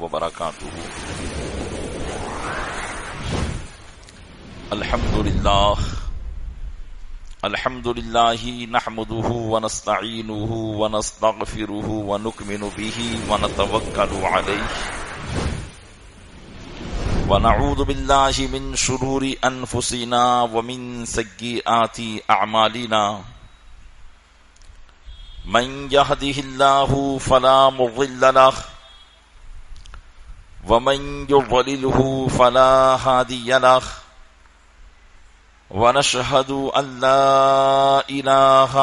وبرکاتہ. الحمد للہ نحمده ونستعینه ونستغفره ونؤمن به ونتوکل علیہ ونعوذ باللہ من شرور انفسنا ومن سیئات اعمالنا من يهده الله فلا مضل له ومن يضلله فلا هادي له ونشهد أن لا إله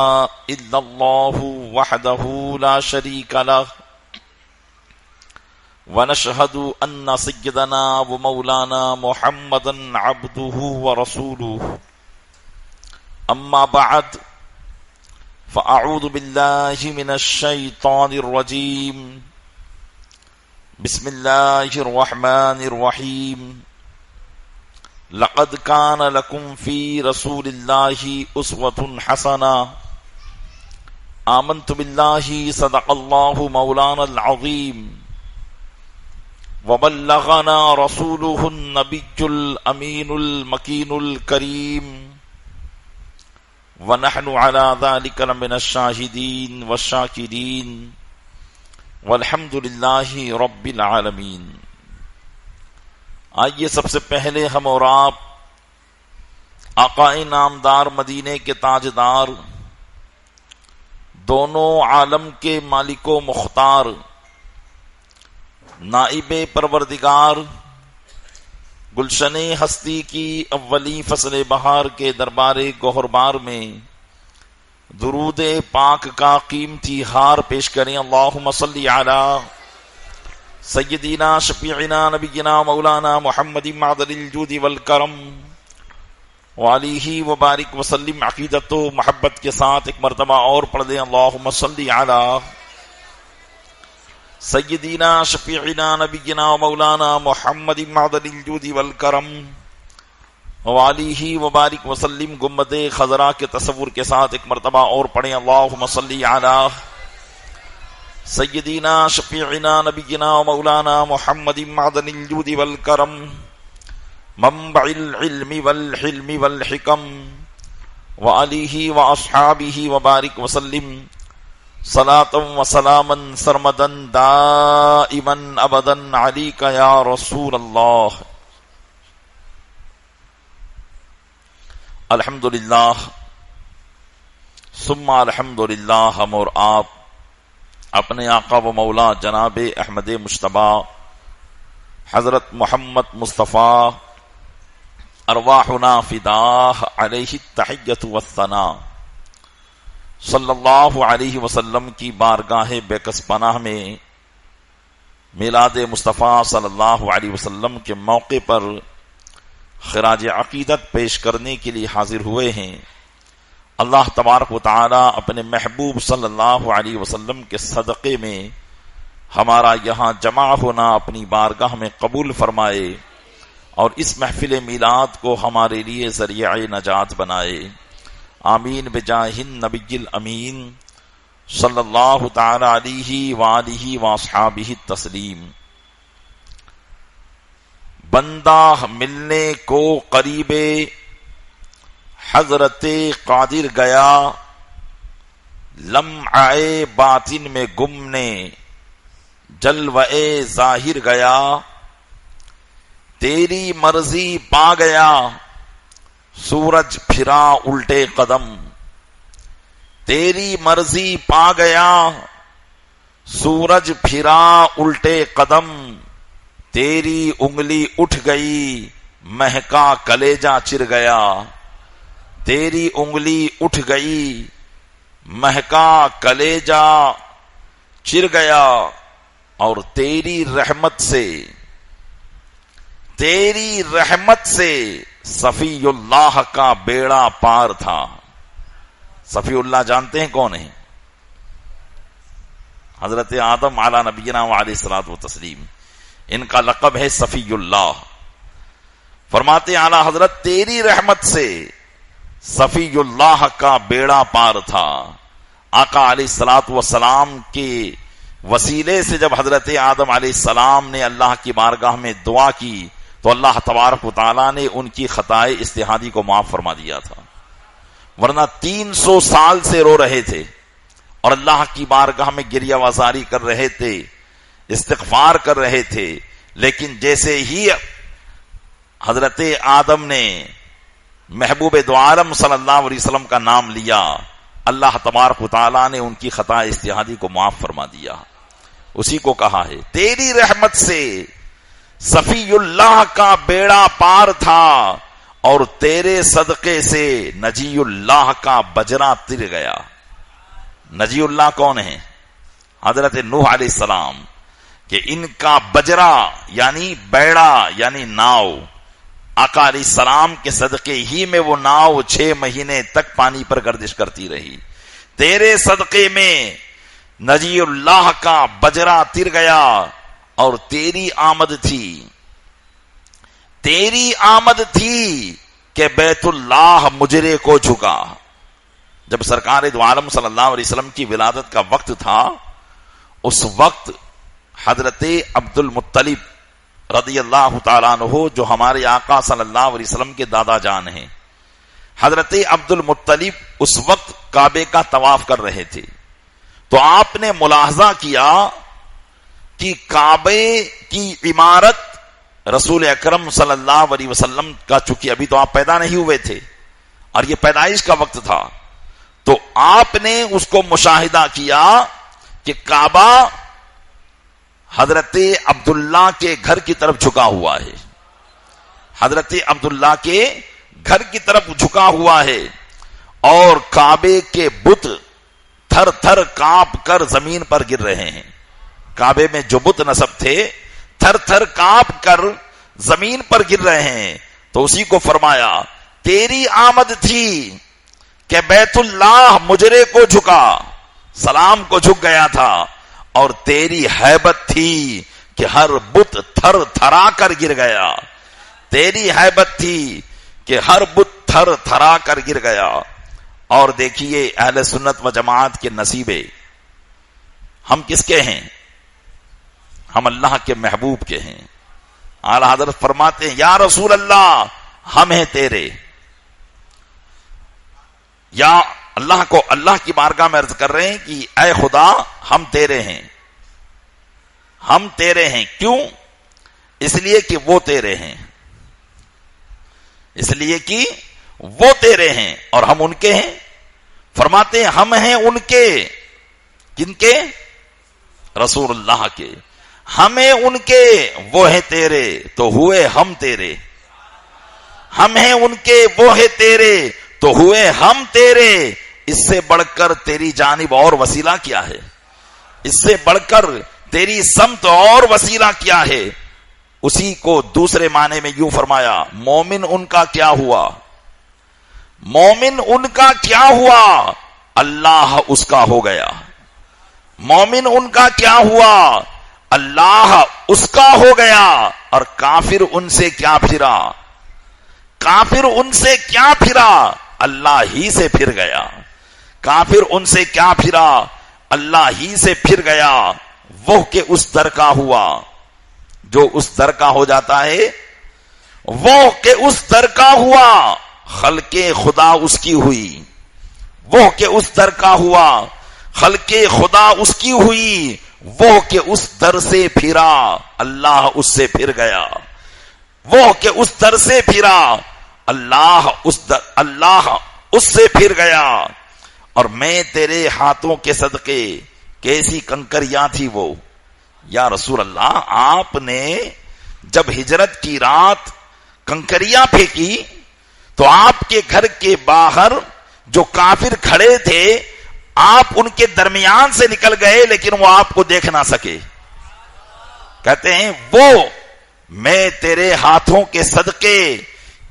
إلا الله وحده لا شريك له ونشهد أن سيدنا ومولانا محمدا عبده ورسوله. أما بعد فأعوذ بالله من الشيطان الرجيم. بسم الله الرحمن الرحيم. لقد كان لكم في رسول الله أسوة حسنة. آمنت بالله صدق الله مولانا العظيم وبلغنا رسوله النبي الأمين المكين الكريم ونحن على ذلك لمن الشاهدين والشاكرين والحمد للہ رب العالمین. آئیے سب سے پہلے ہم اور آپ آقا نامدار مدینے کے تاجدار دونوں عالم کے مالک و مختار نائب پروردگار گلشن ہستی کی اولی فصل بہار کے دربار گوہربار میں درود پاک کا قیمتی ہار پیش کریں. اللہم صلی علی سیدنا شفیعنا نبینا مولانا محمد معدن الجود والکرم وعلیہ وبارک وسلم. عقیدت و محبت کے ساتھ ایک مرتبہ اور پڑھ دیں. اللہم صلی علی سیدنا شفیعنا نبینا مولانا محمد معدن الجود والکرم وعلیہ وبارک وسلم. گنبد خضرا کے تصور کے ساتھ ایک مرتبہ اور پڑھیں. اللہم صلی علی سیدنا شفیعنا نبینا مولانا محمد معدن الجود والکرم منبع العلم والحلم والحکم وعلیہ واصحابہ وبارک وسلم. صلاۃ و سلاما سرمدا دائما ابدا علیک یا رسول اللہ. الحمدللہ ثم الحمدللہ. ہم اور آپ اپنے آقا و مولا جناب احمد مجتبی حضرت محمد مصطفیٰ ارواحنا فداہ علیہ التحیۃ والثناء صلی اللہ علیہ وسلم کی بارگاہ بیکس پناہ میں میلاد مصطفیٰ صلی اللہ علیہ وسلم کے موقع پر خراج عقیدت پیش کرنے کے لیے حاضر ہوئے ہیں. اللہ تبارک و تعالی اپنے محبوب صلی اللہ علیہ وسلم کے صدقے میں ہمارا یہاں جمع ہونا اپنی بارگاہ میں قبول فرمائے اور اس محفل میلاد کو ہمارے لیے ذریعہ نجات بنائے. آمین بجاہ النبی الامین صلی اللہ تعالی علیہ وآلہ واصحابہ التسلیم. بندہ ملنے کو قریب حضرت قادر گیا لمعے باطن میں گمنے جلوے ظاہر گیا. تیری مرضی پا گیا سورج پھرا الٹے قدم. تیری مرضی پا گیا سورج پھرا الٹے قدم. تیری انگلی اٹھ گئی مہکا کلیجہ چر گیا. تیری انگلی اٹھ گئی مہکا کلیجہ چر گیا. اور تیری رحمت سے صفی اللہ کا بیڑا پار تھا. صفی اللہ جانتے ہیں کون ہیں؟ حضرت آدم علی نبینا علیہ الصلوۃ والتسلیم. ان کا لقب ہے صفی اللہ. فرماتے اعلی حضرت تیری رحمت سے صفی اللہ کا بیڑا پار تھا. آقا علیہ الصلوۃ والسلام کے وسیلے سے جب حضرت آدم علیہ السلام نے اللہ کی بارگاہ میں دعا کی تو اللہ تبارک و تعالیٰ نے ان کی خطائے اجتہادی کو معاف فرما دیا تھا، ورنہ 300 سال سے رو رہے تھے اور اللہ کی بارگاہ میں گریہ وزاری کر رہے تھے، استغفار کر رہے تھے، لیکن جیسے ہی حضرت آدم نے محبوب دو عالم صلی اللہ علیہ وسلم کا نام لیا، اللہ تبارک و تعالیٰ نے ان کی خطا اجتہادی کو معاف فرما دیا۔ اسی کو کہا ہے تیری رحمت سے صفی اللہ کا بیڑا پار تھا اور تیرے صدقے سے نجی اللہ کا بجرا تر گیا۔ نجی اللہ کون ہے؟ حضرت نوح علیہ السلام، کہ ان کا بجرا یعنی بیڑا یعنی ناؤ، آقا علیہ السلام کے صدقے ہی میں وہ ناؤ 6 مہینے تک پانی پر گردش کرتی رہی۔ تیرے صدقے میں نجی اللہ کا بجرا تر گیا اور تیری آمد تھی کہ بیت اللہ مجرے کو جھکا۔ جب سرکار دو عالم صلی اللہ علیہ وسلم کی ولادت کا وقت تھا، اس وقت حضرت عبد المطلب رضی اللہ تعالیٰ عنہ جو ہمارے آقا صلی اللہ علیہ وسلم کے دادا جان ہیں، حضرت عبد المطلب اس وقت کعبے کا طواف کر رہے تھے، تو آپ نے ملاحظہ کیا کہ کعبے کی عمارت رسول اکرم صلی اللہ علیہ وسلم کا، چونکہ ابھی تو آپ پیدا نہیں ہوئے تھے اور یہ پیدائش کا وقت تھا، تو آپ نے اس کو مشاہدہ کیا کہ کعبہ حضرت عبداللہ کے گھر کی طرف جھکا ہوا ہے، حضرت عبداللہ کے گھر کی طرف جھکا ہوا ہے، اور کعبے کے بت تھر تھر کانپ کر زمین پر گر رہے ہیں۔ کعبے میں جو بت نصب تھے تھر تھر کانپ کر زمین پر گر رہے ہیں، تو اسی کو فرمایا تیری آمد تھی کہ بیت اللہ مجرے کو جھکا، سلام کو جھک گیا تھا، اور تیری ہیبت تھی کہ ہر بت تھر تھرا کر گر گیا، تیری ہیبت تھی کہ ہر بت تھر تھرا کر گر گیا۔ اور دیکھیے اہل سنت و جماعت کے نصیبے، ہم کس کے ہیں؟ ہم اللہ کے محبوب کے ہیں۔ اعلی حضرت فرماتے ہیں یا رسول اللہ ہم ہیں تیرے، یا اللہ کو اللہ کی بارگاہ میں عرض کر رہے ہیں کہ اے خدا ہم تیرے ہیں، ہم تیرے ہیں۔ کیوں؟ اس لیے کہ وہ تیرے ہیں، اس لیے کہ وہ تیرے ہیں اور ہم ان کے ہیں۔ فرماتے ہیں ہم ہیں ان کے، کن کے؟ رسول اللہ کے۔ ہمیں ان کے، وہ ہیں تیرے، تو ہوئے ہم تیرے۔ ہم ہیں ان کے، وہ ہے تیرے، تو ہوئے ہم تیرے۔ اس سے بڑھ کر تیری جانب اور وسیلہ کیا ہے؟ اس سے بڑھ کر تیری سمت اور وسیلہ کیا ہے؟ اسی کو دوسرے معنی میں یوں فرمایا مومن ان کا کیا ہوا؟ مومن ان کا کیا ہوا؟ اللہ اس کا ہو گیا۔ مومن ان کا کیا ہوا؟ اللہ اس کا ہو گیا۔ اور کافر ان سے کیا پھرا؟ کافر ان سے کیا پھرا؟ اللہ ہی سے پھر گیا۔ کافر ان سے کیا پھرا؟ اللہ ہی سے پھر گیا۔ وہ کہ اس در کا ہوا، جو اس در کا ہو جاتا ہے، وہ کہ اس در کا ہوا، خلق خدا اس کی ہوئی۔ وہ کہ اس در کا ہوا، خلق خدا اس کی ہوئی۔ وہ کہ اس در سے پھرا، اللہ اس سے پھر گیا۔ وہ کہ اس در سے پھرا، اللہ اس سے پھر گیا۔ اور میں تیرے ہاتھوں کے صدقے، کیسی کنکریاں تھی وہ۔ یا رسول اللہ آپ نے جب ہجرت کی رات کنکریاں پھینکی تو آپ کے گھر کے باہر جو کافر کھڑے تھے آپ ان کے درمیان سے نکل گئے، لیکن وہ آپ کو دیکھ نہ سکے۔ کہتے ہیں وہ میں تیرے ہاتھوں کے صدقے،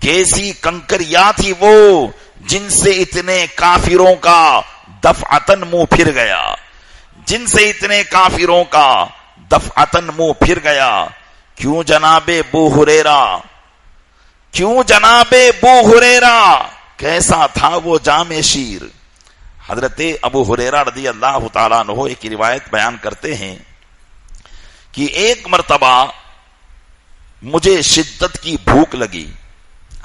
کیسی کنکریاں تھی وہ جن سے اتنے کافروں کا دفعتن منہ پھر گیا، جن سے اتنے کافروں کا دفعتن منہ پھر گیا۔ کیوں جناب ابو ہریرہ، کیوں جناب ابو ہریرہ، کیسا تھا وہ جام شیر، حضرت ابو ہریرہ رضی اللہ تعالیٰ عنہ ایک روایت بیان کرتے ہیں کہ ایک مرتبہ مجھے شدت کی بھوک لگی.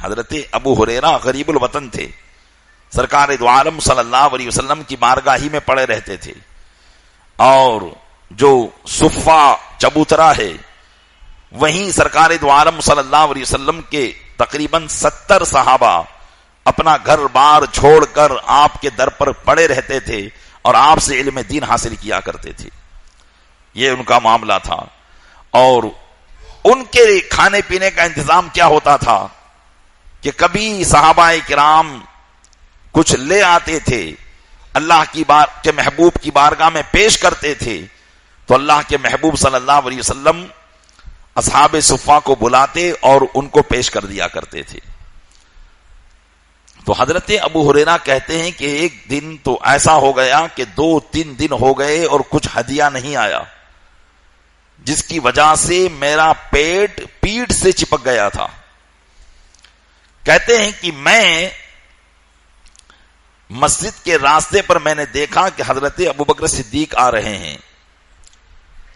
حضرت ابو ہریرہ غریب الوطن تھے، سرکار دو عالم صلی اللہ علیہ وسلم کی بارگاہ ہی میں پڑے رہتے تھے، اور جو صفہ چبوترا ہے وہیں سرکار دو عالم صلی اللہ علیہ وسلم کے تقریباً 70 صحابہ اپنا گھر بار چھوڑ کر آپ کے در پر پڑے رہتے تھے اور آپ سے علم دین حاصل کیا کرتے تھے. یہ ان کا معاملہ تھا. اور ان کے کھانے پینے کا انتظام کیا ہوتا تھا کہ کبھی صحابہ کرام کچھ لے آتے تھے، اللہ کے محبوب کی بارگاہ میں پیش کرتے تھے، تو اللہ کے محبوب صلی اللہ علیہ وسلم اصحاب صفہ کو بلاتے اور ان کو پیش کر دیا کرتے تھے. تو حضرت ابو ہریرہ کہتے ہیں کہ ایک دن تو ایسا ہو گیا کہ 2-3 دن ہو گئے اور کچھ ہدیہ نہیں آیا، جس کی وجہ سے میرا پیٹ سے چپک گیا تھا. کہتے ہیں کہ میں مسجد کے راستے پر میں نے دیکھا کہ حضرت ابوبکر صدیق آ رہے ہیں،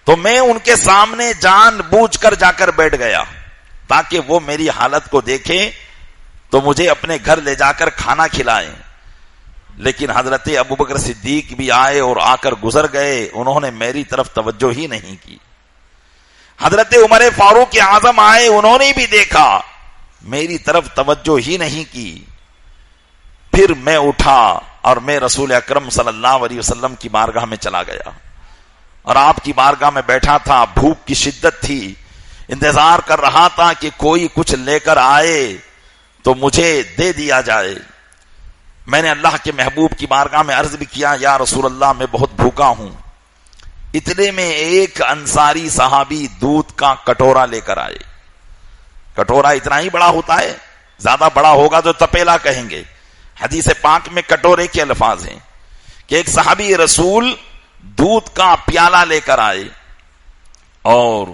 تو میں ان کے سامنے جان بوجھ کر جا کر بیٹھ گیا تاکہ وہ میری حالت کو دیکھیں تو مجھے اپنے گھر لے جا کر کھانا کھلائیں. لیکن حضرت ابوبکر صدیق بھی آئے اور آ کر گزر گئے، انہوں نے میری طرف توجہ ہی نہیں کی. حضرت عمر فاروق اعظم آئے، انہوں نے بھی دیکھا، میری طرف توجہ ہی نہیں کی. پھر میں اٹھا اور میں رسول اکرم صلی اللہ علیہ وسلم کی بارگاہ میں چلا گیا اور آپ کی بارگاہ میں بیٹھا تھا. بھوک کی شدت تھی، انتظار کر رہا تھا کہ کوئی کچھ لے کر آئے تو مجھے دے دیا جائے. میں نے اللہ کے محبوب کی بارگاہ میں عرض بھی کیا، یا رسول اللہ میں بہت بھوکا ہوں. اتنے میں ایک انصاری صحابی دودھ کا کٹورا لے کر آئے. کٹورا اتنا ہی بڑا ہوتا ہے، زیادہ بڑا ہوگا تو تپیلا کہیں گے. حدیث پاک میں کٹورے کے الفاظ ہیں کہ ایک صحابی رسول دودھ کا پیالہ لے کر آئے اور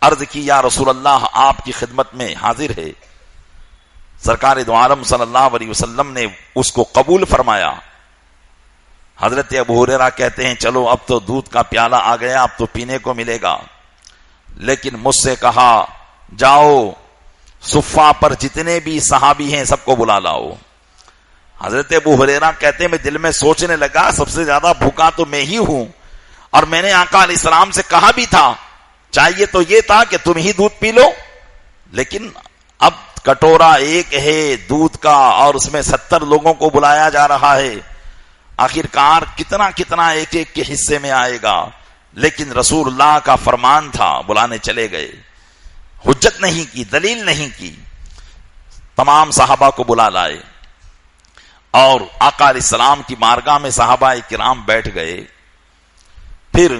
عرض کی، یا رسول اللہ آپ کی خدمت میں حاضر ہے. سرکار دو عالم صلی اللہ علیہ وسلم نے اس کو قبول فرمایا. حضرت ابو ہریرہ کہتے ہیں چلو اب تو دودھ کا پیالہ آ گیا، اب تو پینے کو ملے گا. لیکن مجھ سے کہا جاؤ صفہ پر جتنے بھی صحابی ہیں سب کو بلا لاؤ. حضرت ابو ہریرہ کہتے ہیں میں دل میں سوچنے لگا سب سے زیادہ بھوکا تو میں ہی ہوں، اور میں نے آقا علیہ السلام سے کہا بھی تھا، چاہیے تو یہ تھا کہ تم ہی دودھ پی لو، لیکن اب کٹورا ایک ہے دودھ کا اور اس میں 70 لوگوں کو بلایا جا رہا ہے، آخرکار کتنا ایک ایک کے حصے میں آئے گا. لیکن رسول اللہ کا فرمان تھا، بلانے چلے گئے. حجت نہیں کی، دلیل نہیں کی، تمام صحابہ کو بلا لائے اور آقا علیہ السلام کی بارگاہ میں صحابہ کرام بیٹھ گئے. پھر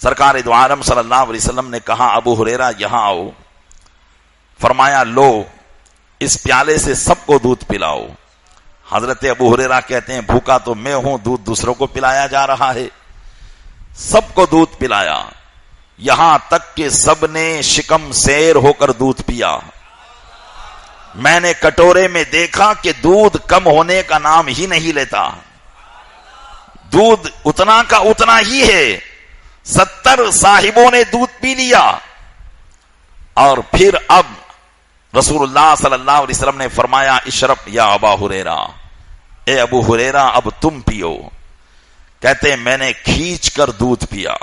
سرکار دو عالم صلی اللہ علیہ وسلم نے کہا ابو ہریرہ یہاں آؤ. فرمایا لو اس پیالے سے سب کو دودھ پلاؤ. حضرت ابو ہریرہ کہتے ہیں بھوکا تو میں ہوں، دودھ دوسروں کو پلایا جا رہا ہے. سب کو دودھ پلایا، یہاں تک کہ سب نے شکم سیر ہو کر دودھ پیا. میں نے کٹورے میں دیکھا کہ دودھ کم ہونے کا نام ہی نہیں لیتا، دودھ اتنا کا اتنا ہی ہے. 70 صاحبوں نے دودھ پی لیا. اور پھر اب رسول اللہ صلی اللہ علیہ وسلم نے فرمایا اشرب یا ابا ہریرہ، اے ابو ہریرہ اب تم پیو. کہتے ہیں میں نے کھینچ کر دودھ پیا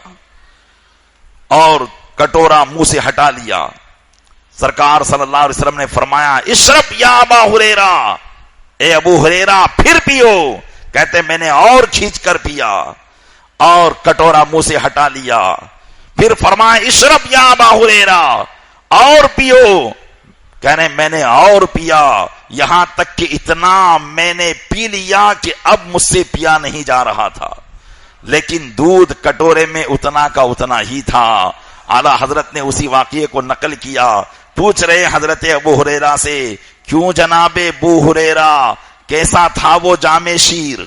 اور کٹورا منہ سے ہٹا لیا. سرکار صلی اللہ علیہ وسلم نے فرمایا اشرب یا ابا ہریرہ، اے ابو ہریرہ پھر پیو. کہتے میں نے اور کھینچ کر پیا اور کٹورا منہ سے ہٹا لیا. پھر فرمایا اشرب یا ابا ہریرہ، اور پیو. کہنے میں نے اور پیا، یہاں تک کہ اتنا میں نے پی لیا کہ اب مجھ سے پیا نہیں جا رہا تھا، لیکن دودھ کٹورے میں اتنا کا اتنا ہی تھا. اعلیٰ حضرت نے اسی واقعے کو نقل کیا. پوچھ رہے حضرت ابو ہریرہ سے کیوں جناب ابو ہریرہ کیسا تھا وہ جام شیر؟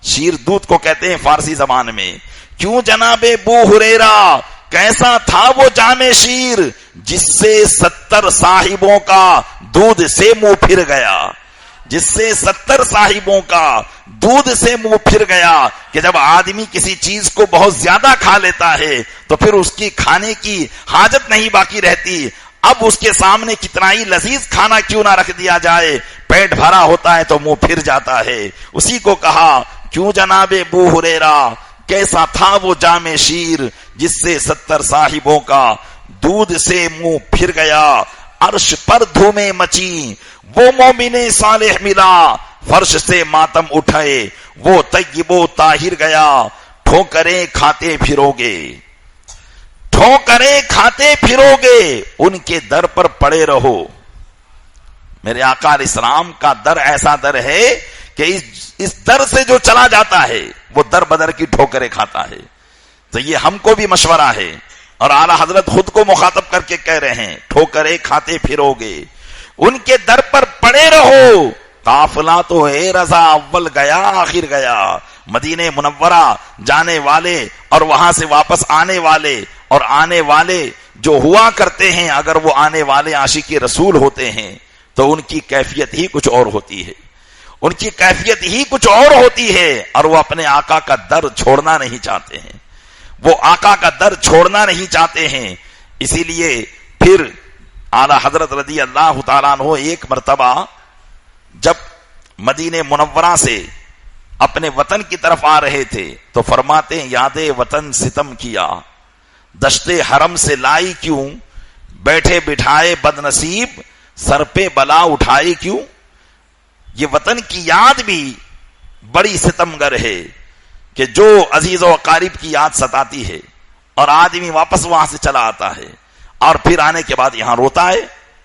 شیر دودھ کو کہتے ہیں فارسی زبان میں. کیوں جناب ابو ہریرہ کیسا تھا وہ جام شیر جس سے 70 صاحبوں کا دودھ سے منہ پھر گیا؟ جس سے 70 صاحبوں کا دودھ سے منہ پھر گیا کہ جب آدمی کسی چیز کو بہت زیادہ کھا لیتا ہے تو پھر اس کی کھانے کی حاجت نہیں باقی رہتی. اب اس کے سامنے کتنا ہی لذیذ کھانا کیوں نہ رکھ دیا جائے، پیٹ بھرا ہوتا ہے تو منہ پھر جاتا ہے. اسی کو کہا کیوں جناب ابو ہریرہ کیسا تھا وہ جام شیر جس سے 70 صاحبوں کا دودھ سے منہ پھر گیا. عرش پر دھومیں مچی وہ مومن صالح ملا، فرش سے ماتم اٹھائے وہ طیب و طاہر گیا. ٹھوکریں کھاتے پھرو گے، ٹھوکریں کھاتے پھرو گے، ان کے در پر پڑے رہو. میرے آقا علیہ السلام کا در ایسا در ہے کہ اس در سے جو چلا جاتا ہے وہ در بدر کی ٹھوکریں کھاتا ہے. تو یہ ہم کو بھی مشورہ ہے اور اعلیٰ حضرت خود کو مخاطب کر کے کہہ رہے ہیں ٹھوکریں کھاتے پھرو گے، ان کے در پر پڑے رہو. قافلہ تو ہے رضا اول گیا آخر گیا. مدینہ منورہ جانے والے اور وہاں سے واپس آنے والے اور آنے والے جو ہوا کرتے ہیں، اگر وہ آنے والے عاشق رسول ہوتے ہیں تو ان کی کیفیت ہی کچھ اور ہوتی ہے، ان کی کیفیت ہی کچھ اور ہوتی ہے، اور وہ اپنے آقا کا در چھوڑنا نہیں چاہتے ہیں، وہ آقا کا در چھوڑنا نہیں چاہتے ہیں. اسی لیے پھر اعلیٰ حضرت رضی اللہ تعالیٰ عنہ ایک مرتبہ جب مدینہ منورہ سے اپنے وطن کی طرف آ رہے تھے تو فرماتے ہیں یاد وطن ستم کیا، دشت حرم سے لائی کیوں، بیٹھے بٹھائے بد نصیب سر پہ بلا اٹھائی کیوں. یہ وطن کی یاد بھی بڑی ستمگر ہے کہ جو عزیز و اقارب کی یاد ستاتی ہے اور آدمی واپس وہاں سے چلا آتا ہے اور پھر آنے کے بعد یہاں روتا ہے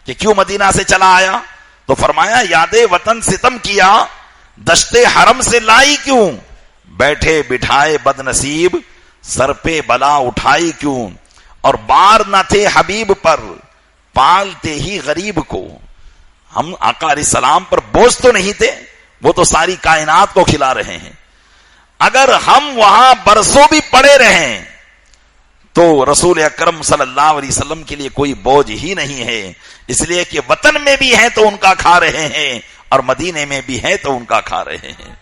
کہ کیوں مدینہ سے چلا آیا. تو فرمایا یاد وطن ستم کیا، دشت حرم سے لائی کیوں، بیٹھے بٹھائے بد نصیب سر پہ بلا اٹھائی کیوں. اور بار نہ تھے حبیب پر پالتے ہی غریب کو. ہم آقا علیہ السلام پر بوجھ تو نہیں تھے، وہ تو ساری کائنات کو کھلا رہے ہیں. اگر ہم وہاں برسوں بھی پڑے رہیں تو رسول اکرم صلی اللہ علیہ وسلم کے لیے کوئی بوجھ ہی نہیں ہے، اس لیے کہ وطن میں بھی ہیں تو ان کا کھا رہے ہیں اور مدینے میں بھی ہیں تو ان کا کھا رہے ہیں.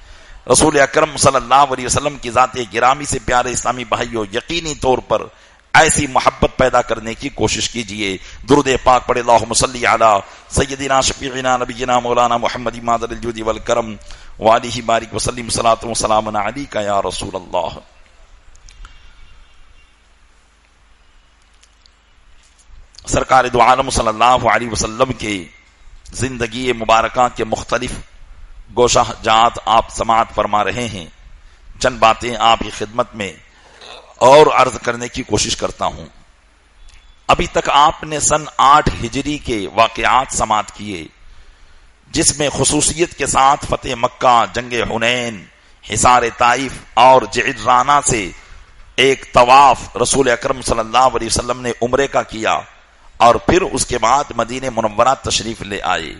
رسول اکرم صلی اللہ علیہ وسلم کی ذات گرامی سے پیارے اسلامی بھائیوں، یقینی طور پر ایسی محبت پیدا کرنے کی کوشش کیجئے. درود پاک پڑھے اللہم صلی علی سیدنا شفیعنا نبینا مولانا محمد مادر الجود والکرم وآلہ بارک وسلم صلاۃ و سلام علیک یا رسول اللہ. سرکار دو عالم صلی اللہ علیہ وسلم کے زندگی مبارکہ کے مختلف گوشہ جات آپ سماعت فرما رہے ہیں. چند باتیں آپ کی خدمت میں اور عرض کرنے کی کوشش کرتا ہوں. ابھی تک آپ نے سن 8 ہجری کے واقعات سماعت کیے، جس میں خصوصیت کے ساتھ فتح مکہ، جنگ حنین، حصار طائف اور جعرانہ سے ایک طواف رسول اکرم صلی اللہ علیہ وسلم نے عمرے کا کیا اور پھر اس کے بعد مدینہ منورہ تشریف لے آئے.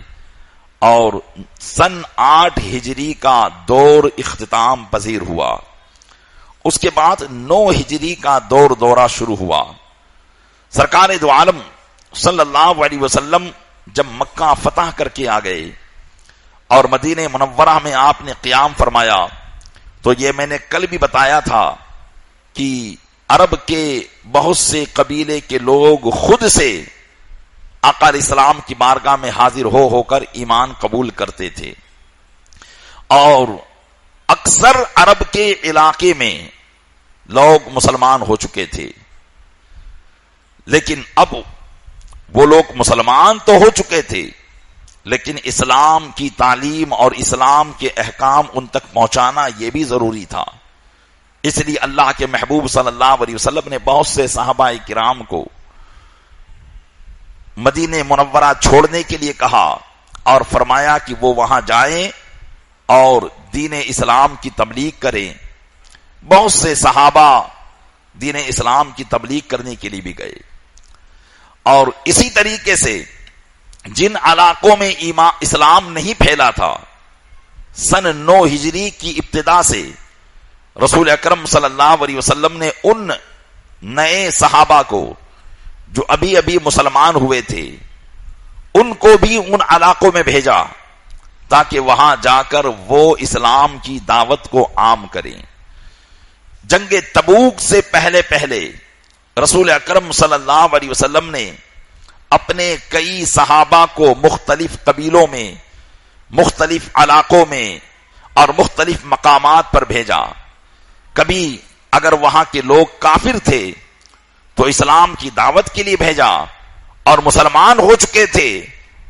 اور سن 8 ہجری کا دور اختتام پذیر ہوا. اس کے بعد 9 ہجری کا دورہ شروع ہوا. سرکار دو عالم صلی اللہ علیہ وسلم جب مکہ فتح کر کے آ گئے اور مدینہ منورہ میں آپ نے قیام فرمایا تو یہ میں نے کل بھی بتایا تھا کہ عرب کے بہت سے قبیلے کے لوگ خود سے آقا علیہ السلام کی بارگاہ میں حاضر ہو کر ایمان قبول کرتے تھے. اور اکثر عرب کے علاقے میں لوگ مسلمان ہو چکے تھے، لیکن اب وہ لوگ مسلمان تو ہو چکے تھے لیکن اسلام کی تعلیم اور اسلام کے احکام ان تک پہنچانا یہ بھی ضروری تھا. اس لیے اللہ کے محبوب صلی اللہ علیہ وسلم نے بہت سے صحابہ کرام کو مدینہ منورہ چھوڑنے کے لیے کہا اور فرمایا کہ وہ وہاں جائیں اور دین اسلام کی تبلیغ کریں. بہت سے صحابہ دین اسلام کی تبلیغ کرنے کے لیے بھی گئے. اور اسی طریقے سے جن علاقوں میں اسلام نہیں پھیلا تھا، سن 9 ہجری کی ابتدا سے رسول اکرم صلی اللہ علیہ وسلم نے ان نئے صحابہ کو جو ابھی مسلمان ہوئے تھے ان کو بھی ان علاقوں میں بھیجا تاکہ وہاں جا کر وہ اسلام کی دعوت کو عام کریں۔ جنگ تبوک سے پہلے رسول اکرم صلی اللہ علیہ وسلم نے اپنے کئی صحابہ کو مختلف قبیلوں میں، مختلف علاقوں میں اور مختلف مقامات پر بھیجا۔ کبھی اگر وہاں کے لوگ کافر تھے تو اسلام کی دعوت کے لیے بھیجا، اور مسلمان ہو چکے تھے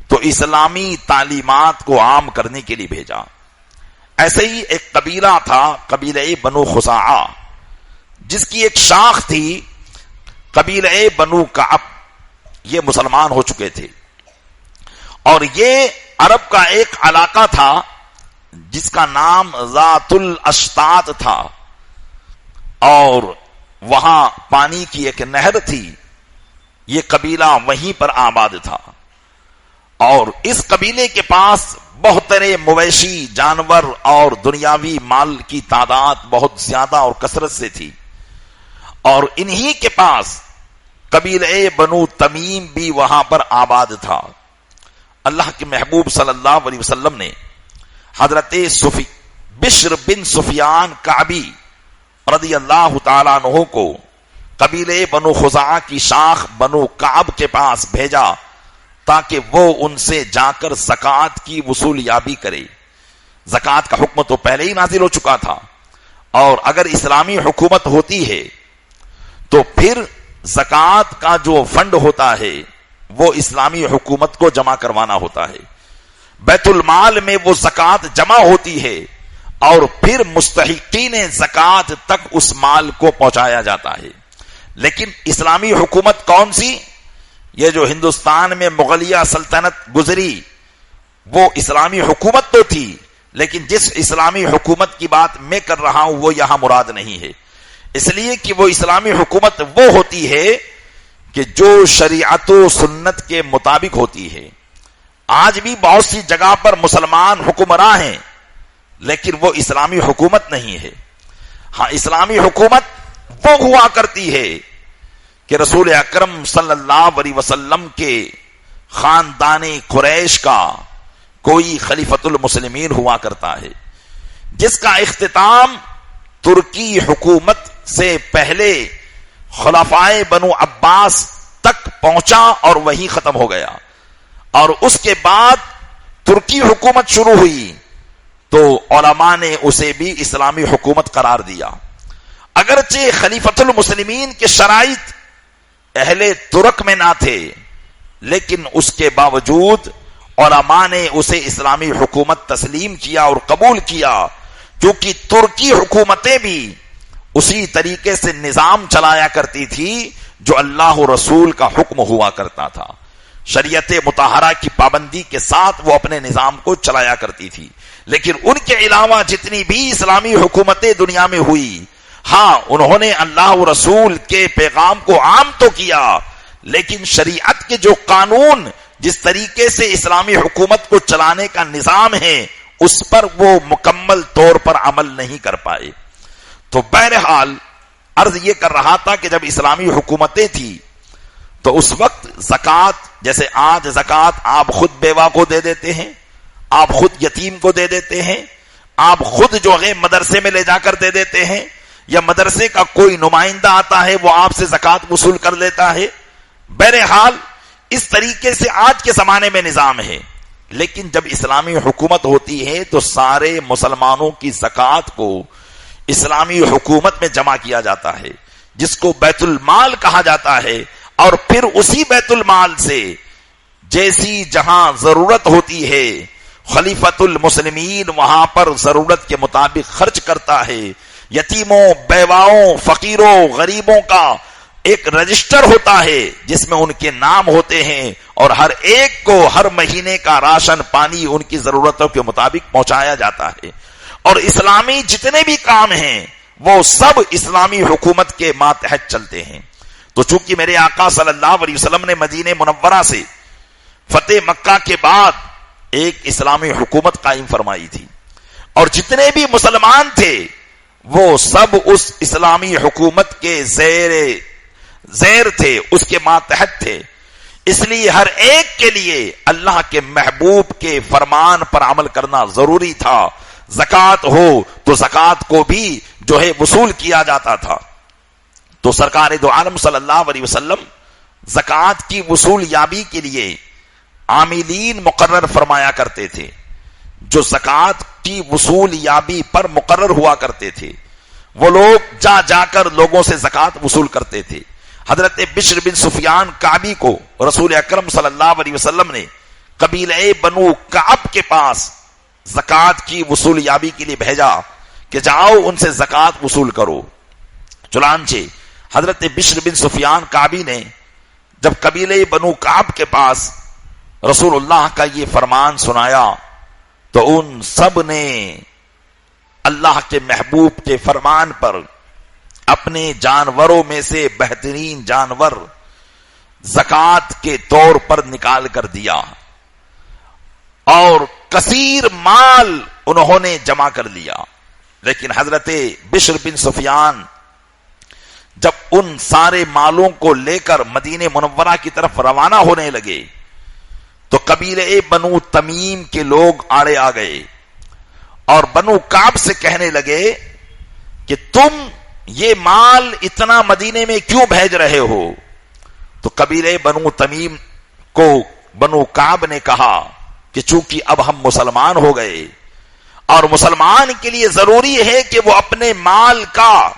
تو اسلامی تعلیمات کو عام کرنے کے لیے بھیجا۔ ایسے ہی ایک قبیلہ تھا، قبیلہ بنو خزاعہ، جس کی ایک شاخ تھی قبیلہ بنو کعب، یہ مسلمان ہو چکے تھے، اور یہ عرب کا ایک علاقہ تھا جس کا نام ذات الاشتات تھا، اور وہاں پانی کی ایک نہر تھی، یہ قبیلہ وہیں پر آباد تھا، اور اس قبیلے کے پاس بہترے مویشی جانور اور دنیاوی مال کی تعداد بہت زیادہ اور کثرت سے تھی، اور انہی کے پاس قبیلہ بنو تمیم بھی وہاں پر آباد تھا۔ اللہ کے محبوب صلی اللہ علیہ وسلم نے حضرت بشر بن سفیان کعبی رضی اللہ تعالیٰ عنہ کو قبیلہ بنو خزاعہ کی شاخ بنو کعب کے پاس بھیجا تاکہ وہ ان سے جا کر زکوٰۃ کی وصولیابی کرے۔ زکوٰۃ کا حکم تو پہلے ہی نازل ہو چکا تھا، اور اگر اسلامی حکومت ہوتی ہے تو پھر زکوٰۃ کا جو فنڈ ہوتا ہے وہ اسلامی حکومت کو جمع کروانا ہوتا ہے، بیت المال میں وہ زکوٰۃ جمع ہوتی ہے، اور پھر مستحقین زکوٰۃ تک اس مال کو پہنچایا جاتا ہے۔ لیکن اسلامی حکومت کون سی؟ یہ جو ہندوستان میں مغلیہ سلطنت گزری وہ اسلامی حکومت تو تھی، لیکن جس اسلامی حکومت کی بات میں کر رہا ہوں وہ یہاں مراد نہیں ہے، اس لیے کہ وہ اسلامی حکومت وہ ہوتی ہے کہ جو شریعت و سنت کے مطابق ہوتی ہے۔ آج بھی بہت سی جگہ پر مسلمان حکمراں ہیں، لیکن وہ اسلامی حکومت نہیں ہے۔ ہاں، اسلامی حکومت وہ ہوا کرتی ہے کہ رسول اکرم صلی اللہ علیہ وسلم کے خاندان قریش کا کوئی خلیفۃ المسلمین ہوا کرتا ہے، جس کا اختتام ترکی حکومت سے پہلے خلفائے بنو عباس تک پہنچا اور وہیں ختم ہو گیا، اور اس کے بعد ترکی حکومت شروع ہوئی تو علماء نے اسے بھی اسلامی حکومت قرار دیا۔ اگرچہ خلیفۃ المسلمین کے شرائط اہل ترک میں نہ تھے، لیکن اس کے باوجود علماء نے اسے اسلامی حکومت تسلیم کیا اور قبول کیا، کیونکہ ترکی حکومتیں بھی اسی طریقے سے نظام چلایا کرتی تھی جو اللہ رسول کا حکم ہوا کرتا تھا۔ شریعت مطہرہ کی پابندی کے ساتھ وہ اپنے نظام کو چلایا کرتی تھی، لیکن ان کے علاوہ جتنی بھی اسلامی حکومتیں دنیا میں ہوئی، ہاں انہوں نے اللہ رسول کے پیغام کو عام تو کیا، لیکن شریعت کے جو قانون جس طریقے سے اسلامی حکومت کو چلانے کا نظام ہے اس پر وہ مکمل طور پر عمل نہیں کر پائے۔ تو بہرحال عرض یہ کر رہا تھا کہ جب اسلامی حکومتیں تھی تو اس وقت زکوٰۃ، جیسے آج زکوٰۃ آپ خود بیوہ کو دے دیتے ہیں، آپ خود یتیم کو دے دیتے ہیں، آپ خود جو ہے مدرسے میں لے جا کر دے دیتے ہیں، یا مدرسے کا کوئی نمائندہ آتا ہے وہ آپ سے زکوٰۃ وصول کر لیتا ہے۔ بہرحال اس طریقے سے آج کے زمانے میں نظام ہے، لیکن جب اسلامی حکومت ہوتی ہے تو سارے مسلمانوں کی زکوٰۃ کو اسلامی حکومت میں جمع کیا جاتا ہے، جس کو بیت المال کہا جاتا ہے، اور پھر اسی بیت المال سے جیسی جہاں ضرورت ہوتی ہے خلیفۃ المسلمین وہاں پر ضرورت کے مطابق خرچ کرتا ہے۔ یتیموں، بیواؤں، فقیروں، غریبوں کا ایک رجسٹر ہوتا ہے جس میں ان کے نام ہوتے ہیں، اور ہر ایک کو ہر مہینے کا راشن پانی ان کی ضرورتوں کے مطابق پہنچایا جاتا ہے، اور اسلامی جتنے بھی کام ہیں وہ سب اسلامی حکومت کے ماتحت چلتے ہیں۔ تو چونکہ میرے آقا صلی اللہ علیہ وسلم نے مدینہ منورہ سے فتح مکہ کے بعد ایک اسلامی حکومت قائم فرمائی تھی، اور جتنے بھی مسلمان تھے وہ سب اس اسلامی حکومت کے زیر تھے، اس کے ماتحت تھے۔ اس لیے ہر ایک کے لیے اللہ کے محبوب کے فرمان پر عمل کرنا ضروری تھا. زکوٰۃ ہو تو زکوٰۃ کو بھی جو ہے وصول کیا جاتا تھا. تو سرکار دو عالم صلی اللہ علیہ وسلم زکوٰۃ کی وصول یابی کے لیے عاملین مقرر فرمایا کرتے تھے جو زکوٰۃ کی وصول یابی پر مقرر ہوا کرتے تھے. وہ لوگ جا جا کر لوگوں سے زکوٰۃ وصول کرتے تھے. حضرت بشر بن سفیان کعبی کو رسول اکرم صلی اللہ علیہ وسلم نے قبیلہ بنو کعب کے پاس زکوٰۃ کی وصول یابی کے لیے بھیجا کہ جاؤ ان سے زکوٰۃ وصول کرو. چنانچہ حضرت بشر بن سفیان کعبی نے جب قبیلہ بنو کعب کے پاس رسول اللہ کا یہ فرمان سنایا تو ان سب نے اللہ کے محبوب کے فرمان پر اپنے جانوروں میں سے بہترین جانور زکوٰۃ کے طور پر نکال کر دیا اور کثیر مال انہوں نے جمع کر لیا. لیکن حضرت بشر بن سفیان جب ان سارے مالوں کو لے کر مدینہ منورہ کی طرف روانہ ہونے لگے تو قبیلہ بنو تمیم کے لوگ آڑے آ گئے اور بنو کعب سے کہنے لگے کہ تم یہ مال اتنا مدینے میں کیوں بھیج رہے ہو؟ تو قبیلہ بنو تمیم کو بنو کعب نے کہا کہ چونکہ اب ہم مسلمان ہو گئے اور مسلمان کے لیے ضروری ہے کہ وہ اپنے مال کا